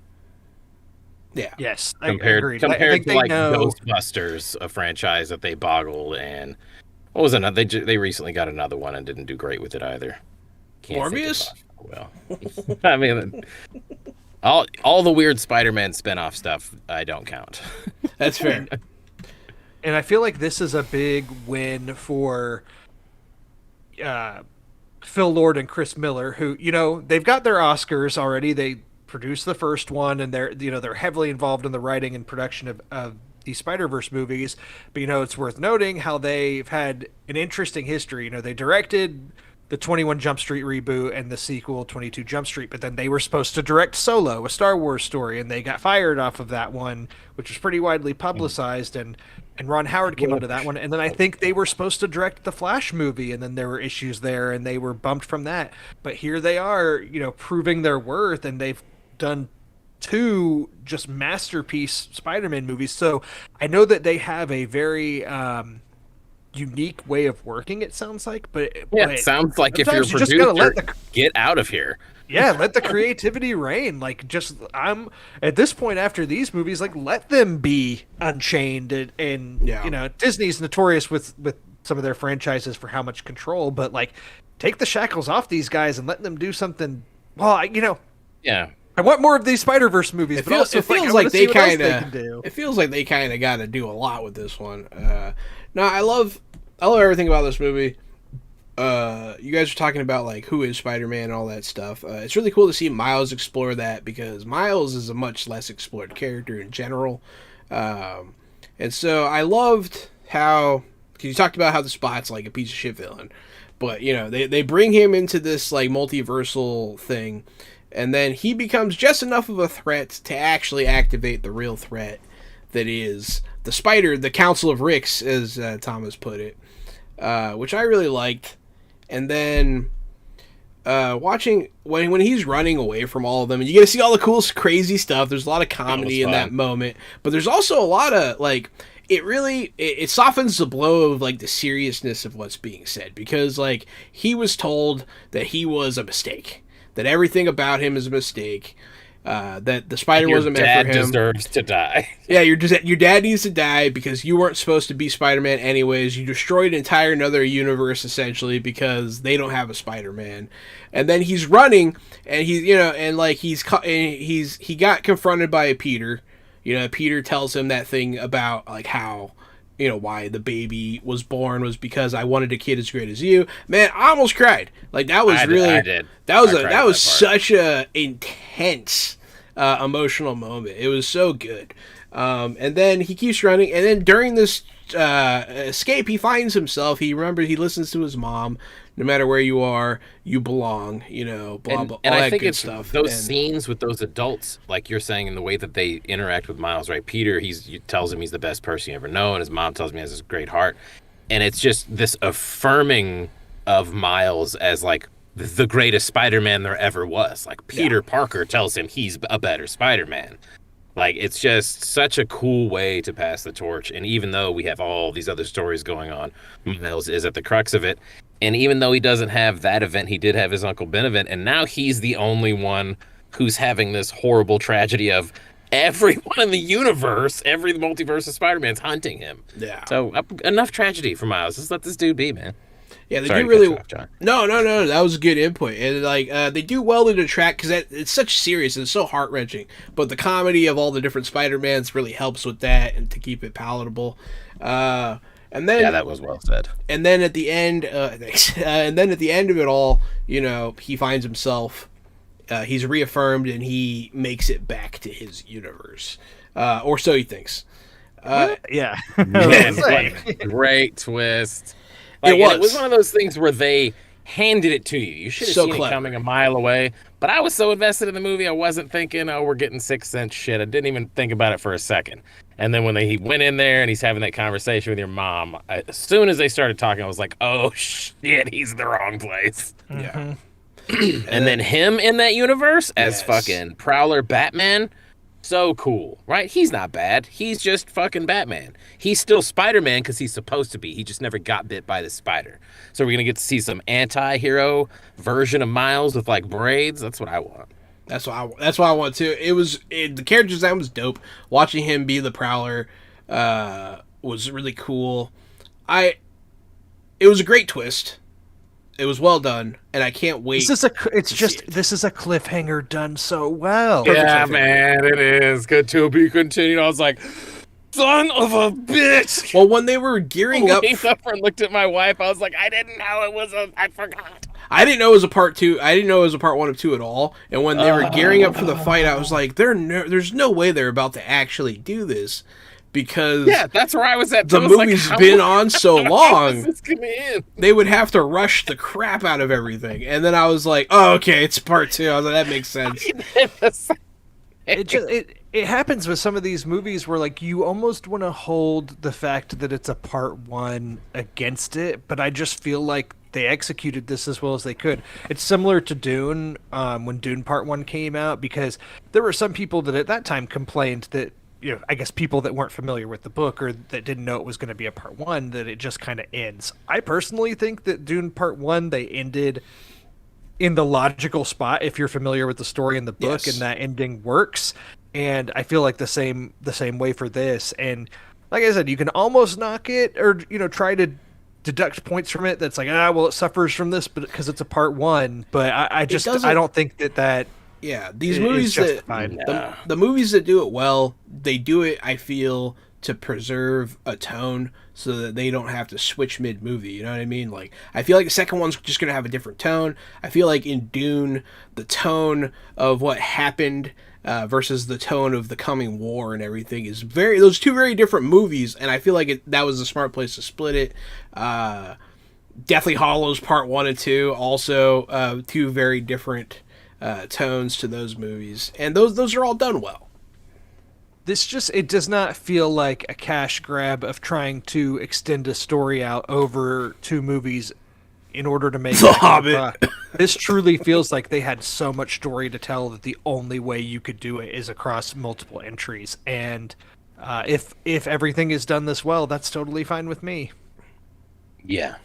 Yeah. Yes. Compared to like Ghostbusters, a franchise that they boggled, and what was another? They recently got another one and didn't do great with it either. Morbius? Well, I mean, all the weird Spider-Man spinoff stuff I don't count. That's fair. And I feel like this is a big win for Phil Lord and Chris Miller, who, they've got their Oscars already. They produced the first one, and they're heavily involved in the writing and production of these Spider-Verse movies. But, it's worth noting how they've had an interesting history. They directed the 21 Jump Street reboot and the sequel 22 Jump Street, but then they were supposed to direct Solo, a Star Wars story, and they got fired off of that one, which was pretty widely publicized, and Ron Howard came onto that one. And then I think they were supposed to direct the Flash movie, and then there were issues there, and they were bumped from that. But here they are, proving their worth, and they've done 2 just masterpiece Spider-Man movies. So I know that they have a very unique way of working, it sounds like, but it sounds like if you're a producer, get out of here. Yeah, let the creativity reign. Like, I'm at this point after these movies, like, let them be unchained, and Disney's notorious with some of their franchises for how much control, but like, take the shackles off these guys and let them do something. Well, yeah. I want more of these Spider-Verse movies, but also it feels like they kind of got to do a lot with this one. No, I love everything about this movie. you guys are talking about like who is Spider-Man and all that stuff. It's really cool to see Miles explore that because Miles is a much less explored character in general. And so I loved how, because you talked about how the Spot's like a piece of shit villain, but you know they bring him into this like multiversal thing, and then he becomes just enough of a threat to actually activate the real threat that is the Spider, the Council of Ricks, as Thomas put it, which I really liked. And then watching when he's running away from all of them, and you get to see all the cool, crazy stuff. There's a lot of comedy in that moment, but there's also a lot of like it softens the blow of like the seriousness of what's being said, because like he was told that he was a mistake, that everything about him is a mistake. That the spider wasn't meant for him. Your dad deserves to die. Yeah, your dad needs to die because you weren't supposed to be Spider-Man anyways. You destroyed an entire another universe essentially because they don't have a Spider-Man. And then he's running, and he's he got confronted by a Peter. You know, Peter tells him that thing about like how, you know, why the baby was born was because I wanted a kid as great as you. Man, I almost cried. Like that was I did. That was such a intense emotional moment. It was so good. And then he keeps running, and then during this escape, he finds himself. He listens to his mom. No matter where you are, you belong. You know, blah blah. And all I that think good it's stuff. those scenes with those adults, like you're saying, in the way that they interact with Miles. Right, Peter, he tells him he's the best person you ever know, and his mom tells him he has this great heart, and it's just this affirming of Miles as like the greatest Spider-Man there ever was. Like Peter Parker tells him he's a better Spider-Man. Like it's just such a cool way to pass the torch. And even though we have all these other stories going on, Miles is at the crux of it. And even though he doesn't have that event, he did have his Uncle Ben event, and now he's the only one who's having this horrible tragedy of everyone in the universe, every multiverse of Spider-Man's hunting him. Yeah. So enough tragedy for Miles. Just let this dude be, man. Yeah, they Sorry do really. Off, John. No. That was good input, and like they do well to detract because it's such serious and it's so heart wrenching. But the comedy of all the different Spider-Mans really helps with that and to keep it palatable. And then that was well said. And then at the end, and then at the end of it all, you know, he finds himself. He's reaffirmed and he makes it back to his universe, or so he thinks. Yeah, great twist. Like, it was one of those things where they handed it to you. You should have seen it coming a mile away. But I was so invested in the movie, I wasn't thinking, oh, we're getting Sixth Sense shit. I didn't even think about it for a second. And then when he went in there and he's having that conversation with your mom, as soon as they started talking, I was like, oh, shit, he's in the wrong place. Yeah. And then him in that universe as fucking Prowler Batman, so cool, right? He's not bad. He's just fucking Batman. He's still Spider-Man because he's supposed to be. He just never got bit by the spider. So we're going to get to see some anti-hero version of Miles with like braids. That's what I want. That's what I want too. The character design was dope. Watching him be the Prowler was really cool. It was a great twist. It was well done, and I can't wait. This is a cliffhanger done so well. Yeah, man, it is. Good to be continued. I was like, son of a bitch. Well, when they were gearing up and looked at my wife, I was like, I didn't know it was I forgot. I didn't know it was a part 2. I didn't know it was a part 1 of 2 at all. And when they were gearing up for the fight, I was like, there's no way they're about to actually do this. Because that's where I was at. The movie's been on so long, they would have to rush the crap out of everything. And then I was like, oh, okay, it's part 2. I was like, that makes sense. It happens with some of these movies where like you almost want to hold the fact that it's a part 1 against it, but I just feel like they executed this as well as they could. It's similar to Dune, when Dune Part 1 came out, because there were some people that at that time complained that, you know, I guess people that weren't familiar with the book or that didn't know it was going to be a part 1, that it just kind of ends. I personally think that Dune Part 1, they ended in the logical spot if you're familiar with the story in the book, and that ending works. And I feel like the same way for this. And like I said, you can almost knock it or, you know, try to deduct points from it. That's like, well, it suffers from this because it's a part 1. But I don't think that. Yeah, these movies the movies that do it well, they do it, I feel, to preserve a tone so that they don't have to switch mid-movie, you know what I mean? Like, I feel like the second one's just going to have a different tone. I feel like in Dune, the tone of what happened versus the tone of the coming war and everything is those two very different movies, and I feel like that was a smart place to split it. Deathly Hallows Part 1 and 2, also two very different tones to those movies, and those are all done well. It does not feel like a cash grab of trying to extend a story out over two movies in order to make The Hobbit. This truly feels like they had so much story to tell that the only way you could do it is across multiple entries. And if everything is done this well, that's totally fine with me. Yeah.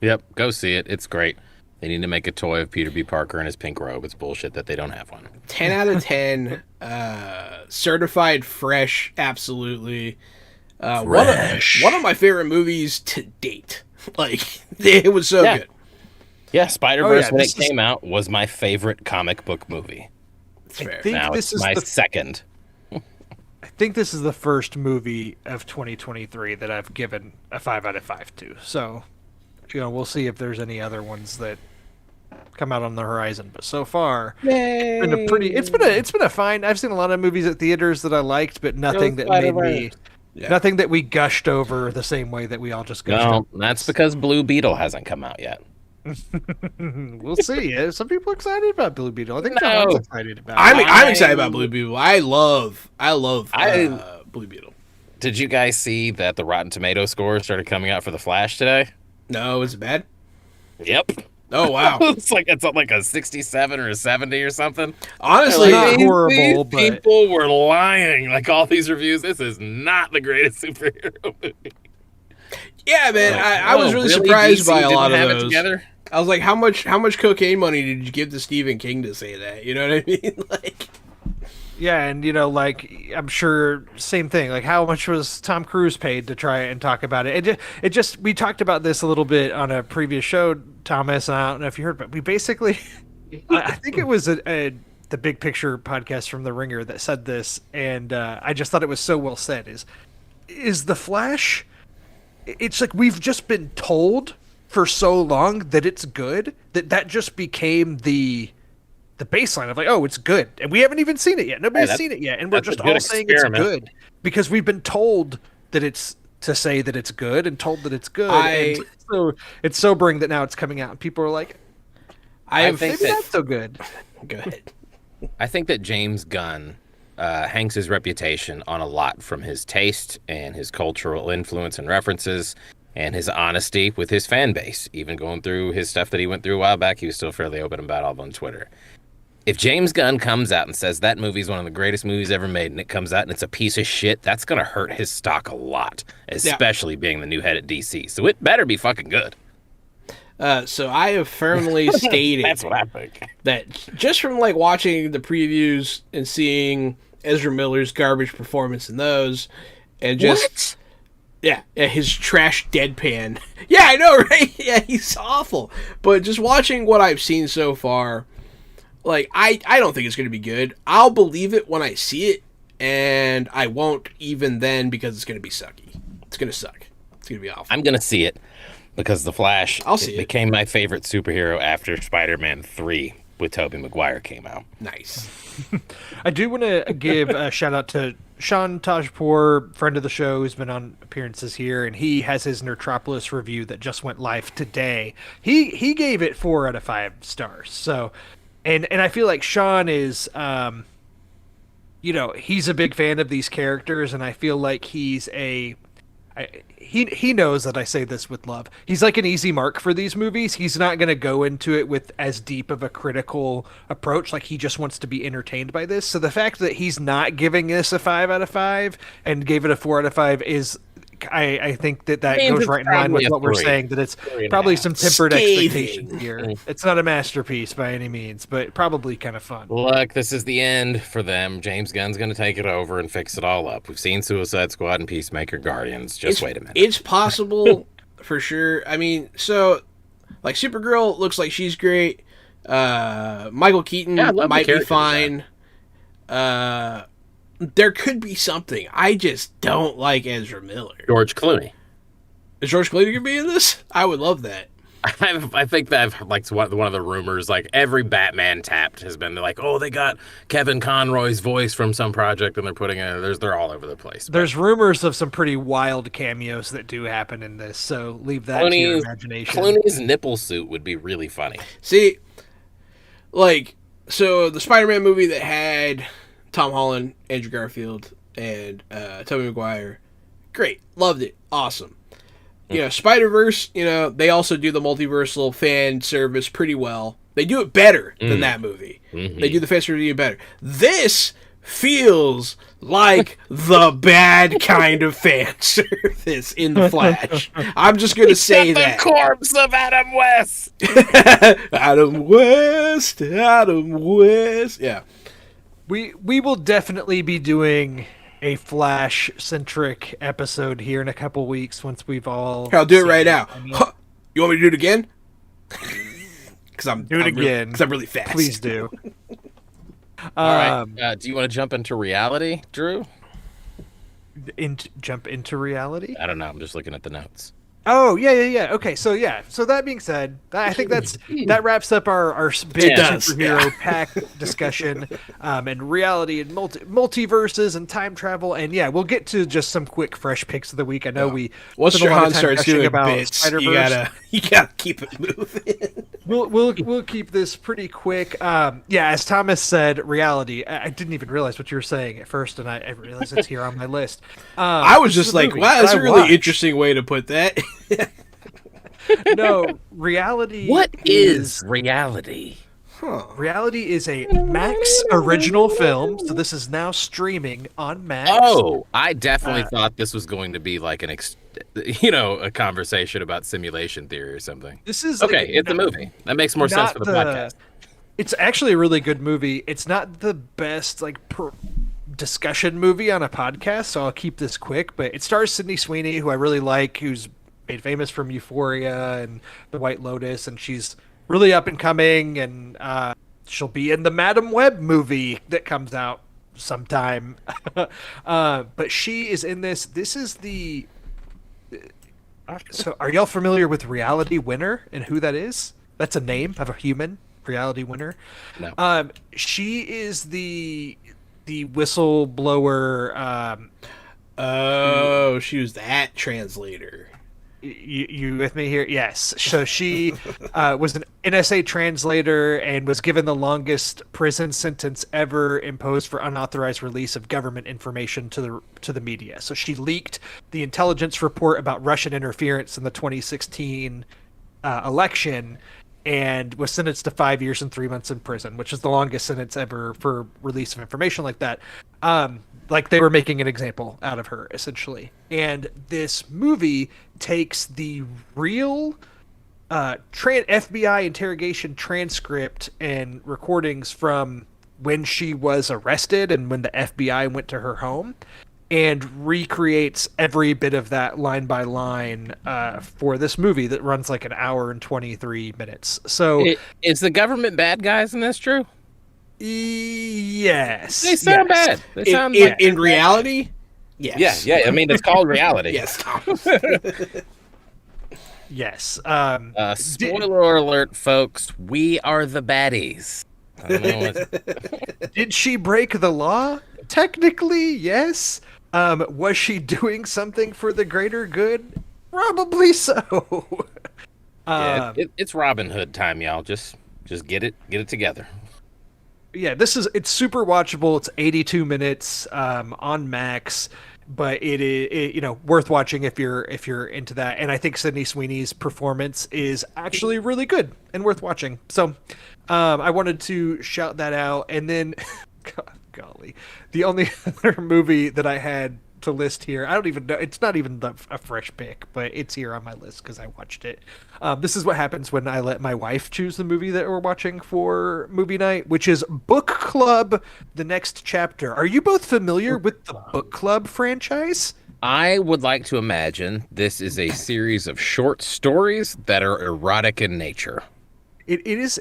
Yep. Go see it. It's great. They need to make a toy of Peter B. Parker in his pink robe. It's bullshit that they don't have one. 10 out of 10. Certified fresh, absolutely. Fresh. One of my favorite movies to date. Like, it was so good. Yeah, Spiderverse, when it came out, was my favorite comic book movie. It's fair. Now it's my second. I think this is the first movie of 2023 that I've given a 5 out of 5 to. So, we'll see if there's any other ones that come out on the horizon. But so far, it's been a fine. I've seen a lot of movies at theaters that I liked, but nothing that made me. Yeah. Nothing that we gushed over the same way that we all just gushed over. That's because Blue Beetle hasn't come out yet. We'll see. Some people are excited about Blue Beetle. I think John's excited about it. I'm excited about Blue Beetle. I love Blue Beetle. Did you guys see that the Rotten Tomato scores started coming out for The Flash today? No, is it bad? Yep. Oh, wow. it's up like a 67 or a 70 or something. Honestly, not horrible, but people were lying. Like, all these reviews, this is not the greatest superhero movie. Yeah, man, I was really surprised by a lot of those. Together? I was like, how much cocaine money did you give to Stephen King to say that? You know what I mean? Like, yeah, and I'm sure same thing. Like, how much was Tom Cruise paid to try and talk about it? It just we talked about this a little bit on a previous show, Thomas, and I don't know if you heard, but we basically, I think it was the Big Picture podcast from The Ringer that said this, and I just thought it was so well said. Is The Flash? It's like we've just been told for so long that it's good that just became the baseline of like, oh, it's good, and we haven't even seen it yet. Nobody's seen it yet, and we're just all saying it's good because we've been told that it's to say that it's good and told that it's good. And so it's sobering that now it's coming out and people are like, I think maybe not so good. Go ahead. I think that James Gunn hangs his reputation on a lot from his taste and his cultural influence and references and his honesty with his fan base. Even going through his stuff that he went through a while back, he was still fairly open about it on Twitter. If James Gunn comes out and says that movie's one of the greatest movies ever made, and it comes out and it's a piece of shit, that's going to hurt his stock a lot, especially being the new head at DC. So it better be fucking good. So I have firmly stated that's what I think. That just from like watching the previews and seeing Ezra Miller's garbage performance in those, and just his trash deadpan. Yeah, I know, right? Yeah, he's awful. But just watching what I've seen so far, like, I don't think it's going to be good. I'll believe it when I see it, and I won't even then because it's going to be sucky. It's going to suck. It's going to be awful. I'm going to see it because The Flash became my favorite superhero after Spider-Man 3 with Tobey Maguire came out. Nice. I do want to give a shout-out to Sean Tajpour, friend of the show, who's been on appearances here, and he has his Nertropolis review that just went live today. He gave it 4 out of 5 stars. So... And I feel like Sean is, he's a big fan of these characters, and I feel like he knows that I say this with love. He's like an easy mark for these movies. He's not going to go into it with as deep of a critical approach. Like, he just wants to be entertained by this. So the fact that he's not giving this a 5 out of 5 and gave it a 4 out of 5 is... I think that goes right in line with what we're saying, that it's probably some tempered expectations here. It's not a masterpiece by any means, but probably kind of fun. Look, this is the end for them. James Gunn's going to take it over and fix it all up. We've seen Suicide Squad and Peacemaker Guardians. Wait a minute. It's possible for sure. I mean, so, like, Supergirl looks like she's great. Michael Keaton might be fine. There could be something. I just don't like Ezra Miller. George Clooney. Is George Clooney gonna be in this? I would love that. I think that like one of the rumors, like every Batman tapped has been like, oh, they got Kevin Conroy's voice from some project and they're putting it. They're all over the place. There's rumors of some pretty wild cameos that do happen in this, so leave that to your imagination. Clooney's nipple suit would be really funny. See, like, so the Spider-Man movie that had Tom Holland, Andrew Garfield, and Tobey Maguire, great, loved it, awesome. You know, Spiderverse, you know, they also do the multiversal fan service pretty well. They do it better than that movie. Mm-hmm. They do the fan service better. This feels like the bad kind of fan service in The Flash. I'm just going to say that. The corpse of Adam West. Adam West. Yeah. We will definitely be doing a Flash-centric episode here in a couple weeks once we've all... I'll do it right now. You want me to do it again? Because I'm really fast. Please do. All right. Do you want to jump into reality, Drew? Jump into reality? I don't know. I'm just looking at the notes. Oh, yeah. Okay, so that being said, I think that wraps up our big superhero pack discussion, and reality and multiverses and time travel, and we'll get to just some quick fresh picks of the week. I know once Jahan starts doing bits, you gotta keep it moving. We'll keep this pretty quick. As Thomas said, reality. I didn't even realize what you were saying at first, and I realized it's here on my list. I was just like, wow, that's a really interesting way to put that. No, reality. What is reality? Reality is a Max original film, so this is now streaming on Max. Oh, I definitely thought this was going to be like a conversation about simulation theory or something. This is okay. It's a movie that makes more sense for the podcast. It's actually a really good movie. It's not the best discussion movie on a podcast, so I'll keep this quick. But it stars Sydney Sweeney, who I really like, who's made famous from Euphoria and The White Lotus, and she's really up and coming, and she'll be in the Madam Web movie that comes out sometime. But she is in this. This is the... So are y'all familiar with Reality Winner and who that is? That's a name of a human, Reality Winner. No. She is the whistleblower. She was that translator. You with me here? Yes. So she was an NSA translator and was given the longest prison sentence ever imposed for unauthorized release of government information to the media. So she leaked the intelligence report about Russian interference in the 2016 election and was sentenced to 5 years and 3 months in prison, which is the longest sentence ever for release of information like that. Like they were making an example out of her, essentially. And this movie takes the real FBI interrogation transcript and recordings from when she was arrested and when the FBI went to her home and recreates every bit of that line by line for this movie that runs like an hour and 23 minutes. So is the government bad guys in this, Drew? Yes. They sound bad. They sound in reality? Yes. Yeah. I mean, it's called reality. Yes, Thomas. Yes. Spoiler alert, folks. We are the baddies. I don't know Did she break the law? Technically, yes. Was she doing something for the greater good? Probably so. It's Robin Hood time, y'all. Just get it together. Yeah, it's super watchable. It's 82 minutes on Max, but it is worth watching if you're into that. And I think Sydney Sweeney's performance is actually really good and worth watching. So I wanted to shout that out. And then, golly, the only other movie that I had to list here, I don't even know. It's not even a fresh pick, but it's here on my list because I watched it. This is what happens when I let my wife choose the movie that we're watching for movie night, which is Book Club: The Next Chapter. Are you both familiar with the Book Club franchise? I would like to imagine this is a series of short stories that are erotic in nature. It is.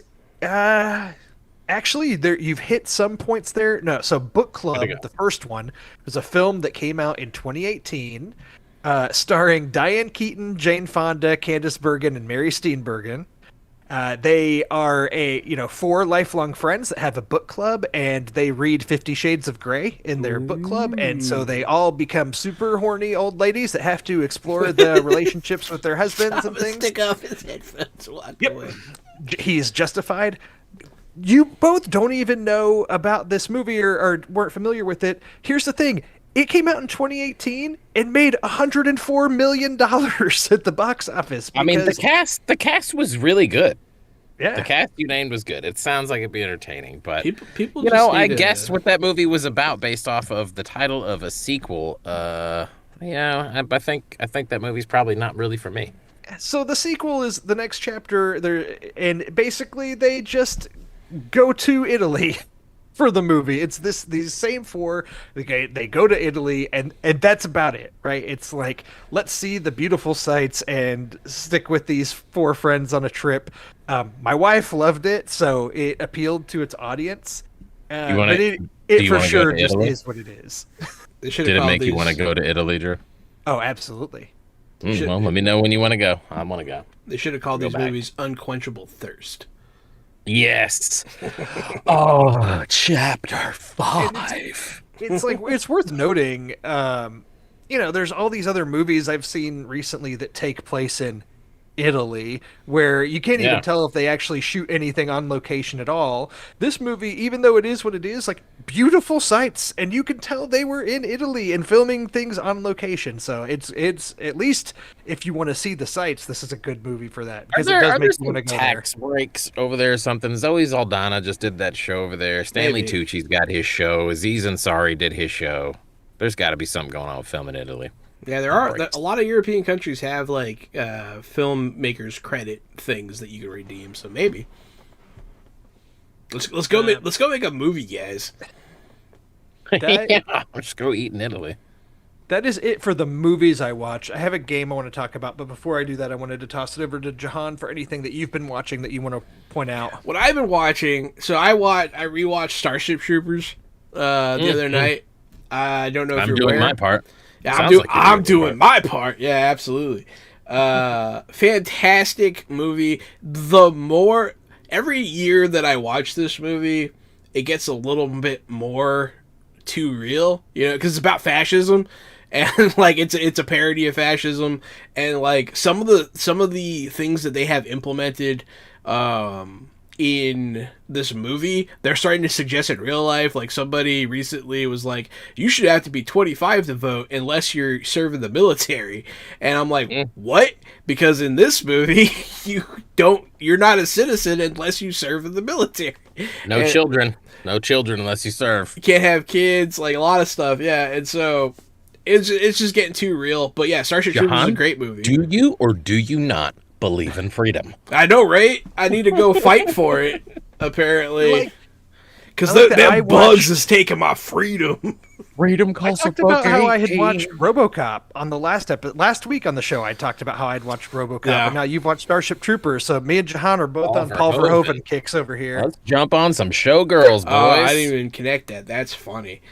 Actually, you've hit some points there. No, so Book Club, the first one, was a film that came out in 2018, starring Diane Keaton, Jane Fonda, Candice Bergen, and Mary Steenburgen. They are four lifelong friends that have a book club, and they read 50 Shades of Grey in their book club, and so they all become super horny old ladies that have to explore the relationships with their husbands and things. Stick off his headphones, walk away. He's justified. You both don't even know about this movie or weren't familiar with it. Here's the thing. It came out in 2018 and made $104 million at the box office. I mean, the cast was really good. Yeah. The cast you named was good. It sounds like it'd be entertaining, but people I guess what that movie was about based off of the title of a sequel, I think that movie's probably not really for me. So the sequel is the next chapter there, and basically they just go to Italy for the movie. It's these same four. They go to Italy, and that's about it, right? It's like, let's see the beautiful sights and stick with these four friends on a trip. My wife loved it, so it appealed to its audience. But it for sure just is what it is. Did it make you want to go to Italy, Drew? Oh, absolutely. Well, let me know when you want to go. I want to go. They should have called these movies Unquenchable Thirst. Yes. Oh, chapter 5. It's like, it's worth noting, there's all these other movies I've seen recently that take place in Italy where you can't even tell if they actually shoot anything on location at all. This movie, even though it is what it is, like, beautiful sights, and you can tell they were in Italy and filming things on location. So it's at least, if you want to see the sights, this is a good movie for that, because it does make you want to go there. Tax breaks over there or something? Zoe Saldana just did that show over there. Stanley Tucci's got his show. Aziz Ansari did his show. There's got to be something going on with film in Italy. Yeah, there are a lot of European countries have like filmmakers credit things that you can redeem. So maybe let's go make a movie, guys. Let's go eat in Italy. That is it for the movies I watch. I have a game I want to talk about, but before I do that, I wanted to toss it over to Jahan for anything that you've been watching that you want to point out. What I've been watching, so I rewatched Starship Troopers the other night. I don't know if you're aware. I'm doing my part. Yeah, I'm doing my part. Yeah, absolutely. Fantastic movie. Every year that I watch this movie, it gets a little bit more too real, because it's about fascism, and like it's a parody of fascism, and like some of the things that they have implemented in this movie, they're starting to suggest in real life. Like, somebody recently was like, you should have to be 25 to vote unless you're serving the military. And I'm like, what? Because in this movie, you're not a citizen unless you serve in the military. No children unless you serve. You can't have kids, like a lot of stuff. Yeah. And so it's just getting too real. But yeah, Starship Troopers is a great movie. Do you or do you not believe in freedom? I know, right? I need to go fight for it, apparently. Because that bugs is taking my freedom. Freedom calls I talked about how I had watched RoboCop on the last week on the show. I talked about how I'd watched RoboCop, and now you've watched Starship Troopers. So me and Jahan are both on Paul Verhoeven kicks over here. Let's jump on some showgirls, boys. I didn't even connect that. That's funny.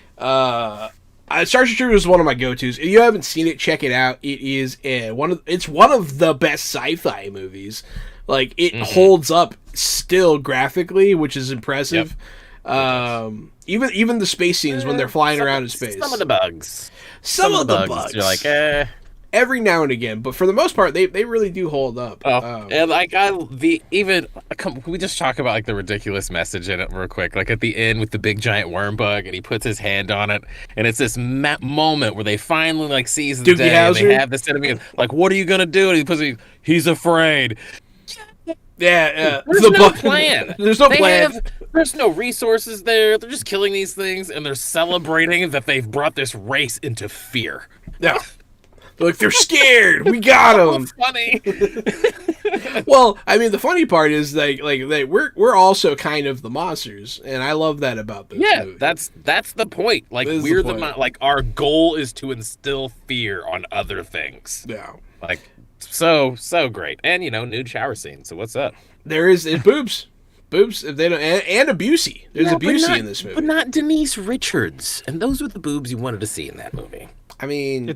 Starship Troopers is one of my go-tos. If you haven't seen it, check it out. It is it's one of the best sci-fi movies. Like, it holds up still graphically, which is impressive. Yep. Even the space scenes when they're flying around in space. Some of the bugs. Some of the bugs. You're like, every now and again, but for the most part, they really do hold up. And like we just talk about like the ridiculous message in it real quick. Like at the end with the big giant worm bug, and he puts his hand on it, and it's this moment where they finally like seize the day. And they have this enemy. Like, what are you gonna do? And he's afraid. Yeah, there's no plan. There's no plan. There's no resources there. They're just killing these things, and they're celebrating that they've brought this race into fear. Yeah. Look, they're scared. We got them. Funny. Well, I mean, the funny part is we're also kind of the monsters, and I love that about this movie. that's the point. Like, we're like our goal is to instill fear on other things. Yeah. Like, so great, and nude shower scene. So what's up? There's boobs. Boobs, if they don't, and a Busey. There's a Busey in this movie, but not Denise Richards. And those were the boobs you wanted to see in that movie. I mean,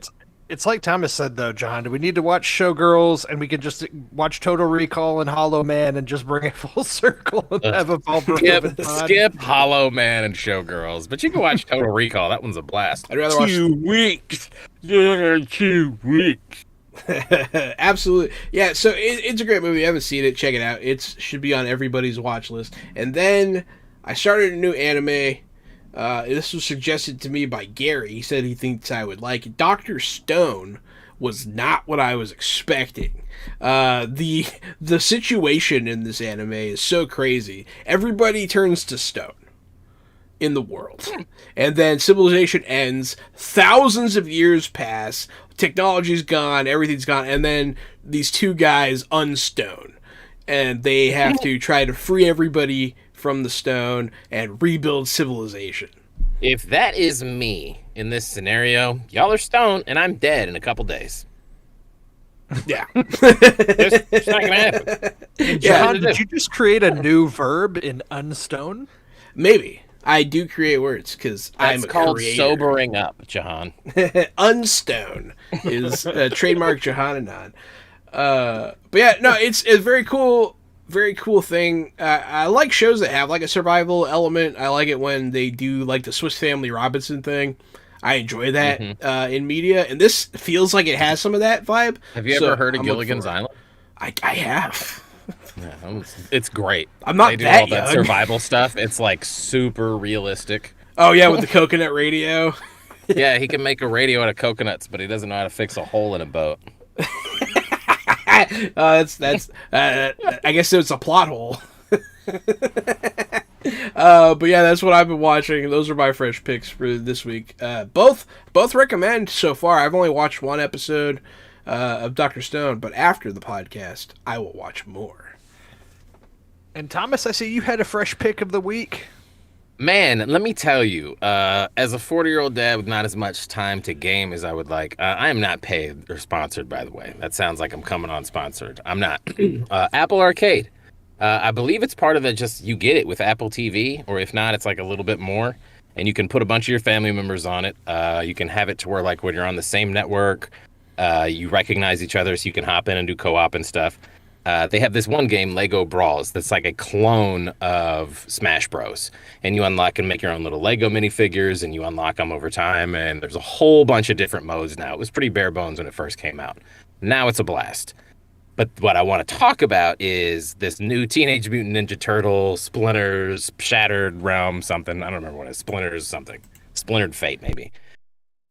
It's like Thomas said, though, John. Do we need to watch Showgirls, and we can just watch Total Recall and Hollow Man and just bring it full circle and have a Paul skip Hollow Man and Showgirls, but you can watch Total Recall. That one's a blast. I'd rather watch 2 weeks. 2 weeks. Absolutely. Yeah, so it's a great movie. I haven't seen it. Check it out. It should be on everybody's watch list. And then I started a new anime. This was suggested to me by Gary. He said he thinks I would like it. Dr. Stone was not what I was expecting. The situation in this anime is so crazy. Everybody turns to stone in the world. And then civilization ends. Thousands of years pass. Technology's gone. Everything's gone. And then these two guys unstone. And they have to try to free everybody from the stone and rebuild civilization. If that is me in this scenario, y'all are stoned and I'm dead in a couple days. Yeah. It's not gonna happen. John, did you just create a new verb in unstone? Maybe. I do create words because I'm a called creator. Sobering up, Jahan. Unstone is a trademark Johananon. But yeah, no, it's a very cool thing. I like shows that have like a survival element. I like it when they do like the Swiss Family Robinson thing. I enjoy that in media, and this feels like it has some of that vibe. Have you ever heard of Gilligan's Island? I have. Yeah, it's great. I'm not they do that all that young. survival stuff. It's like super realistic. Oh yeah, with the coconut radio. Yeah, he can make a radio out of coconuts, but he doesn't know how to fix a hole in a boat. That's I guess it's a plot hole. But yeah, that's what I've been watching. Those are my fresh picks for this week. Both recommend so far. I've only watched one episode of Dr. Stone, but after the podcast, I will watch more. And Thomas, I see you had a fresh pick of the week. Man, let me tell you, as a 40-year-old dad with not as much time to game as I would like, I am not paid or sponsored, by the way. That sounds like I'm coming on sponsored. I'm not. Apple Arcade. I believe it's part of it, just you get it with Apple TV, or if not, it's like a little bit more. And you can put a bunch of your family members on it. You can have it to where, like, when you're on the same network, you recognize each other, so you can hop in and do co-op and stuff. They have this one game, Lego Brawls, that's like a clone of Smash Bros. And you unlock and make your own little Lego minifigures, and you unlock them over time. And there's a whole bunch of different modes now. It was pretty bare bones when it first came out. Now it's a blast. But what I want to talk about is this new Teenage Mutant Ninja Turtle, Splinters, Shattered Realm, something. I don't remember what it is. Splinters something. Splintered Fate, maybe.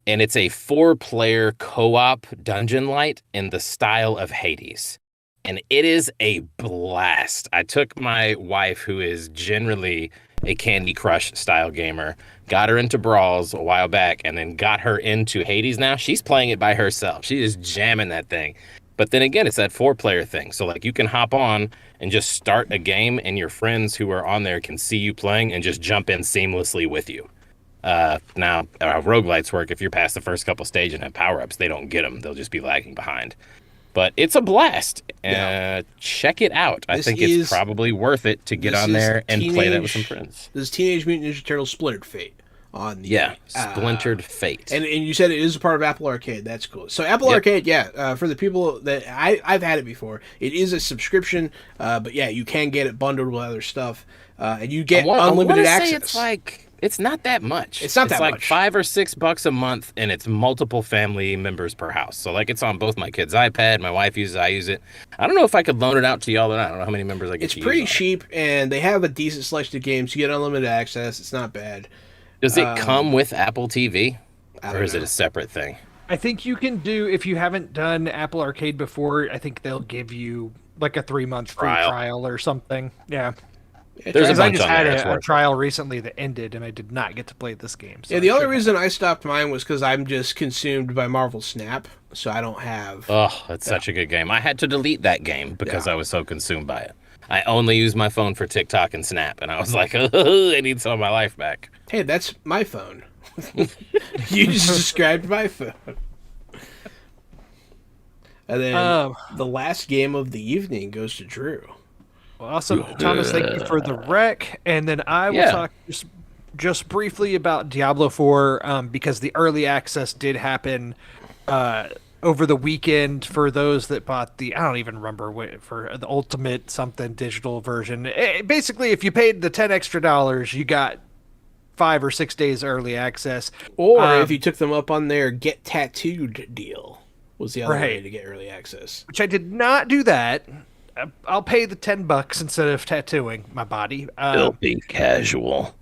And it's a 4-player co-op dungeon light in the style of Hades. And it is a blast. I took my wife, who is generally a Candy Crush style gamer, got her into Brawls a while back, and then got her into Hades now. She's playing it by herself. She is jamming that thing. But then again, it's that 4-player thing. So like you can hop on and just start a game, and your friends who are on there can see you playing and just jump in seamlessly with you. Now, roguelites work. If you're past the first couple stages and have power-ups, they don't get them. They'll just be lagging behind. But it's a blast. Yeah. Check it out. I think it's probably worth it to get on there and play that with some friends. This is Teenage Mutant Ninja Turtles Splintered Fate. On the, Splintered Fate. And you said it is a part of Apple Arcade. That's cool. So Apple Arcade, for the people that I've had it before, it is a subscription, but yeah, you can get it bundled with other stuff, and you get unlimited access. It's not that much. It's not that much. It's like $5 or $6 a month, and it's multiple family members per house. So like it's on both my kids' iPad. My wife uses it. I use it. I don't know if I could loan it out to y'all or not. I don't know how many members I get. It's pretty cheap, and they have a decent selection of games. You get unlimited access. It's not bad. Does it come with Apple TV, or is it a separate thing? I think you can do, if you haven't done Apple Arcade before, I think they'll give you like a 3-month free trial or something. Yeah. There's I just had a trial recently that ended, and I did not get to play this game. So yeah, the only reason I stopped mine was because I'm just consumed by Marvel Snap, so I don't have... Oh, that's such a good game. I had to delete that game because I was so consumed by it. I only use my phone for TikTok and Snap, and I was like, I need some of my life back. Hey, that's my phone. You just described my phone. And then the last game of the evening goes to Drew. Well, awesome. Thomas, thank you for the rec. And then I will talk just briefly about Diablo 4, because the early access did happen over the weekend for those that bought I don't even remember for the ultimate something digital version. Basically, if you paid the $10 extra, you got 5 or 6 days early access. Or if you took them up on their get tattooed deal, was the other way Right. to get early access. Which I did not do that. I'll pay the $10 instead of tattooing my body. Filthy casual.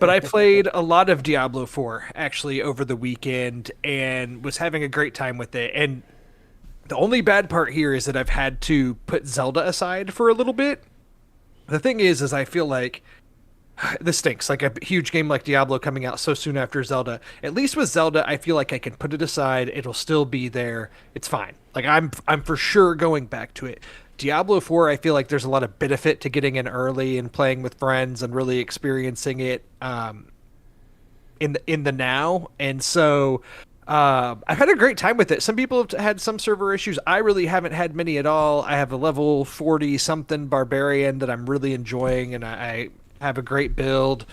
But I played a lot of Diablo 4 actually over the weekend and was having a great time with it. And the only bad part here is that I've had to put Zelda aside for a little bit. The thing is I feel like this stinks. Like a huge game like Diablo coming out so soon after Zelda. At least with Zelda, I feel like I can put it aside. It'll still be there. It's fine. Like I'm for sure going back to it. Diablo 4, I feel like there's a lot of benefit to getting in early and playing with friends and really experiencing it in the now. And so I've had a great time with it. Some people have had some server issues. I really haven't had many at all. I have a level 40 something barbarian that I'm really enjoying, and I have a great build.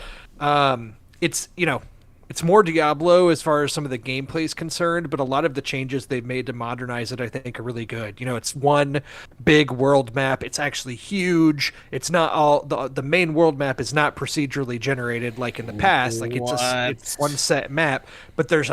It's more Diablo as far as some of the gameplay is concerned, but a lot of the changes they've made to modernize it, I think, are really good. It's one big world map. It's actually huge. It's not all the main world map is not procedurally generated like in the past. Like it's one set map, but there's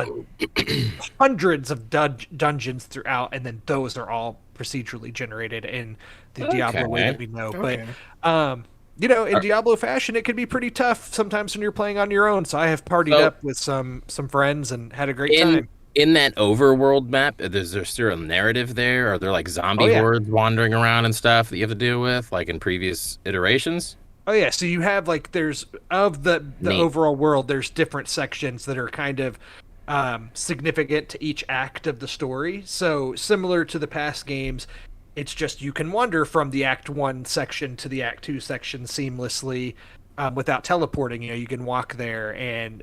hundreds of dungeons throughout, and then those are all procedurally generated in the Diablo way that we know. Okay. But in Diablo fashion, it can be pretty tough sometimes when you're playing on your own. So I have partied up with some friends and had a great time. In that overworld map, is there still a narrative there? Are there like zombie hordes wandering around and stuff that you have to deal with, like in previous iterations? Oh yeah, so you have there's of the overall world, there's different sections that are kind of significant to each act of the story. So similar to the past games, it's just you can wander from the Act 1 section to the Act 2 section seamlessly without teleporting. You can walk there,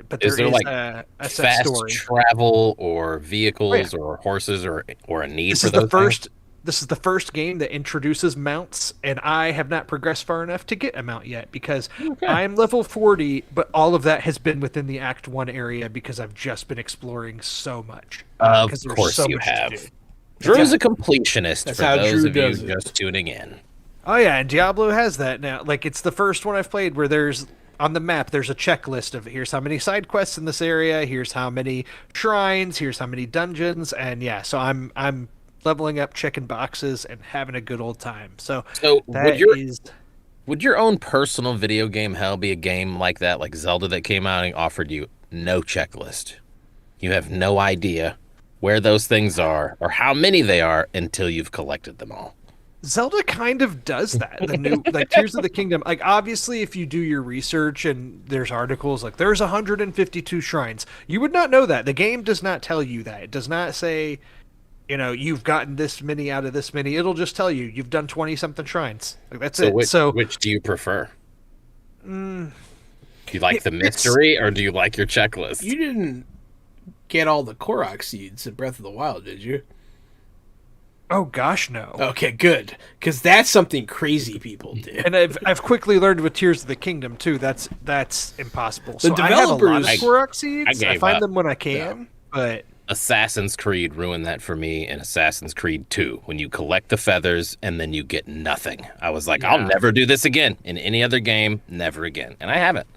but there is a set fast story. Travel or vehicles or horses or a need for those things? This is the first game that introduces mounts, and I have not progressed far enough to get a mount yet because I'm level 40, but all of that has been within the Act 1 area because I've just been exploring so much. Of course you have. Drew's a completionist for those of you just tuning in. Oh yeah, and Diablo has that now. Like it's the first one I've played where there's on the map there's a checklist of here's how many side quests in this area, here's how many shrines, here's how many dungeons, and so I'm leveling up, checking boxes, and having a good old time. So would your own personal video game hell be a game like that, like Zelda that came out and offered you no checklist? You have no idea where those things are or how many they are until you've collected them all. Zelda kind of does that. The new Tears of the Kingdom, obviously if you do your research and there's articles like there's 152 shrines, you would not know that. The game does not tell you that. It does not say, you've gotten this many out of this many. It'll just tell you you've done 20 something shrines. That's it. Which do you prefer? Do you like the mystery or do you like your checklist? You didn't get all the Korok seeds in Breath of the Wild, did you? Oh gosh, no. Okay, good, because that's something crazy people do. And I've quickly learned with Tears of the Kingdom too. That's impossible. The developers, I have a lot of Korok seeds. I find them when I can, but Assassin's Creed ruined that for me in Assassin's Creed 2 when you collect the feathers and then you get nothing. I was like, I'll never do this again in any other game, never again, and I haven't.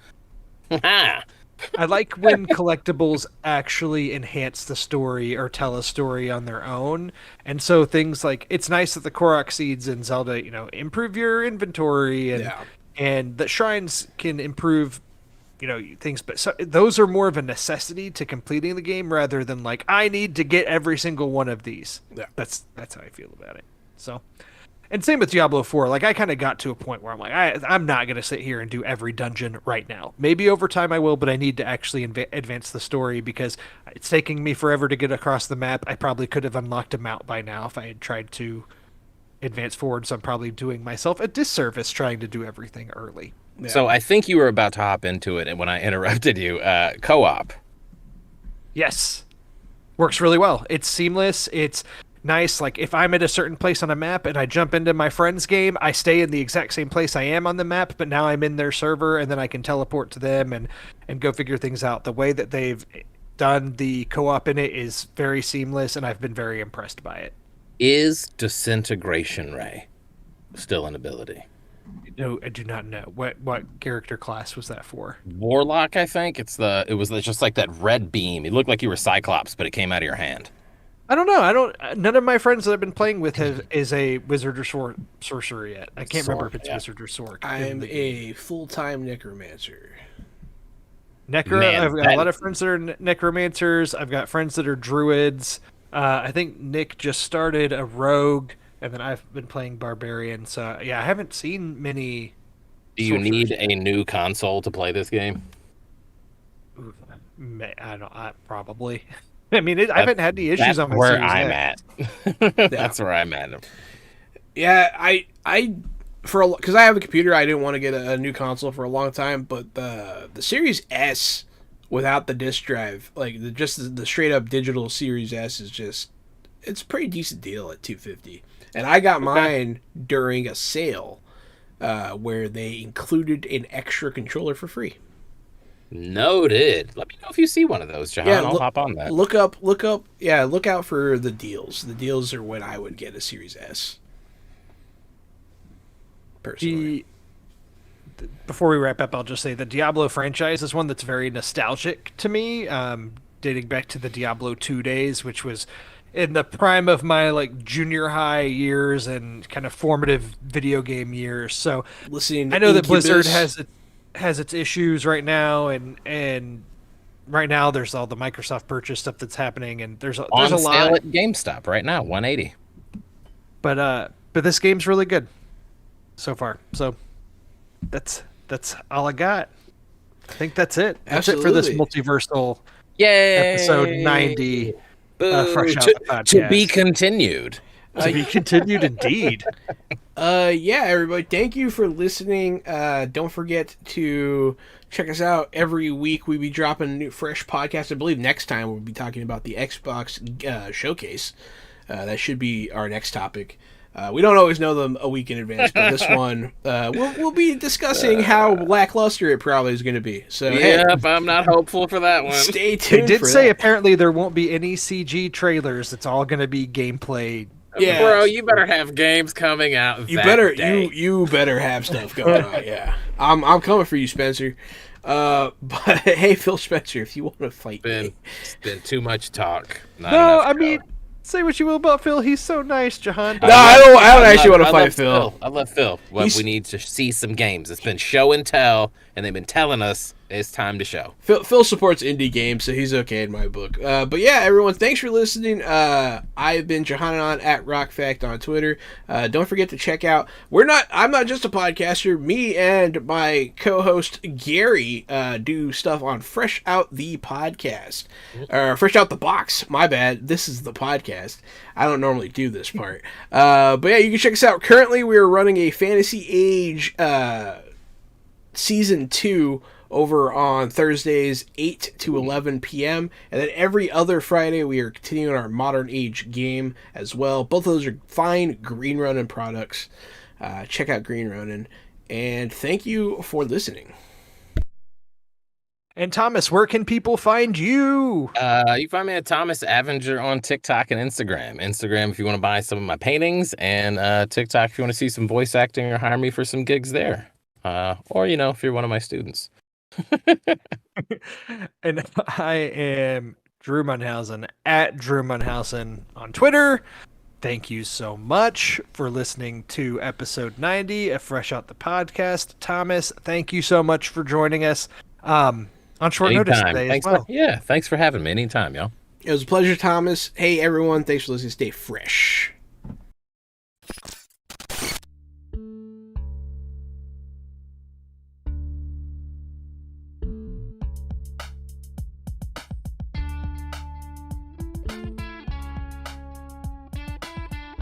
I like when collectibles actually enhance the story or tell a story on their own. And so things like, it's nice that the Korok seeds in Zelda, improve your inventory and the shrines can improve, things. But those are more of a necessity to completing the game rather than like, I need to get every single one of these. Yeah. That's how I feel about it. So, and same with Diablo 4. Like I kind of got to a point where I'm like, I'm not going to sit here and do every dungeon right now. Maybe over time I will, but I need to actually advance the story because it's taking me forever to get across the map. I probably could have unlocked a mount by now if I had tried to advance forward. So I'm probably doing myself a disservice trying to do everything early. Yeah. So I think you were about to hop into it, and when I interrupted you, co-op. Yes. Works really well. It's seamless. It's nice. Like if I'm at a certain place on a map and I jump into my friend's game, I stay in the exact same place I am on the map, but now I'm in their server and then I can teleport to them and go figure things out. The way that they've done. The co-op in it is very seamless, and I've been very impressed by it. Is Disintegration Ray still an ability? No, I do not know. What character class was that for? Warlock, I think. It was just like that red beam. It looked like you were Cyclops, but it came out of your hand. I don't know. None of my friends that I've been playing with is a wizard or sorcerer yet. I can't remember if it's wizard or sorcerer. I'm a full-time necromancer. I've got a lot of friends that are necromancers. I've got friends that are druids. I think Nick just started a rogue, and then I've been playing barbarian. So yeah, I haven't seen many. Do you need a new console to play this game? Probably. I mean, I haven't had any issues on my where Series I'm X. at. That's where I'm at. Yeah, because I have a computer, I didn't want to get a new console for a long time, but the Series S without the disc drive, like the straight up digital Series S it's a pretty decent deal at $250. And I got mine during a sale where they included an extra controller for free. Noted. Let me know if you see one of those, John. Yeah, I'll hop on that. Look up. Yeah, look out for the deals. The deals are when I would get a Series S. Personally. Before we wrap up, I'll just say the Diablo franchise is one that's very nostalgic to me, dating back to the Diablo 2 days, which was in the prime of my like junior high years and kind of formative video game years. So I know that Blizzard has its issues right now, and right now there's all the Microsoft purchase stuff that's happening, and there's a lot sale at GameStop right now, $180. But this game's really good so far. So that's all I got. I think that's it. That's it for this multiversal episode 90. Fresh out the podcast. To be continued. To be continued, indeed. Yeah, everybody, thank you for listening. Don't forget to check us out every week. We'll be dropping a new fresh podcast. I believe next time we'll be talking about the Xbox showcase. That should be our next topic. We don't always know them a week in advance, but this one we'll be discussing how lackluster it probably is going to be. So yep, I'm not hopeful for that one. Stay tuned. They did say apparently there won't be any CG trailers. It's all going to be gameplay. Yeah, bro, you better have games coming out. You better have stuff going on. Yeah, I'm coming for you, Spencer. But hey, Phil Spencer, if you want to fight me, it's been too much talk. I mean. Say what you will about Phil. He's so nice, Jahan. No, I don't actually want to fight Phil. I love Phil. We need to see some games. It's been show and tell, and they've been telling us it's time to show. Phil supports indie games, so he's okay in my book. But yeah, everyone, thanks for listening. I've been Jahanan at RockFact on Twitter. Don't forget to check out. I'm not just a podcaster. Me and my co-host Gary do stuff on Fresh Out the Podcast. Fresh Out the Box. My bad. This is the podcast. I don't normally do this part. But yeah, you can check us out. Currently, we are running a Fantasy Age Season 2 over on Thursdays 8 to 11 p.m. And then every other Friday we are continuing our Modern Age game as well. Both of those are fine Green Ronin products. Check out Green Ronin. And thank you for listening. And Thomas, where can people find you? You can find me at Thomas Avenger on TikTok and Instagram. Instagram if you want to buy some of my paintings, and TikTok if you want to see some voice acting or hire me for some gigs there. Or, if you're one of my students. And I am Drew Munhausen at Drew Munhausen on Twitter. Thank you so much for listening to episode 90 of Fresh Out the Podcast. Thomas, thank you so much for joining us on short notice today as well. Thanks for having me anytime, y'all. It was a pleasure, Thomas. Hey, everyone, thanks for listening. Stay fresh.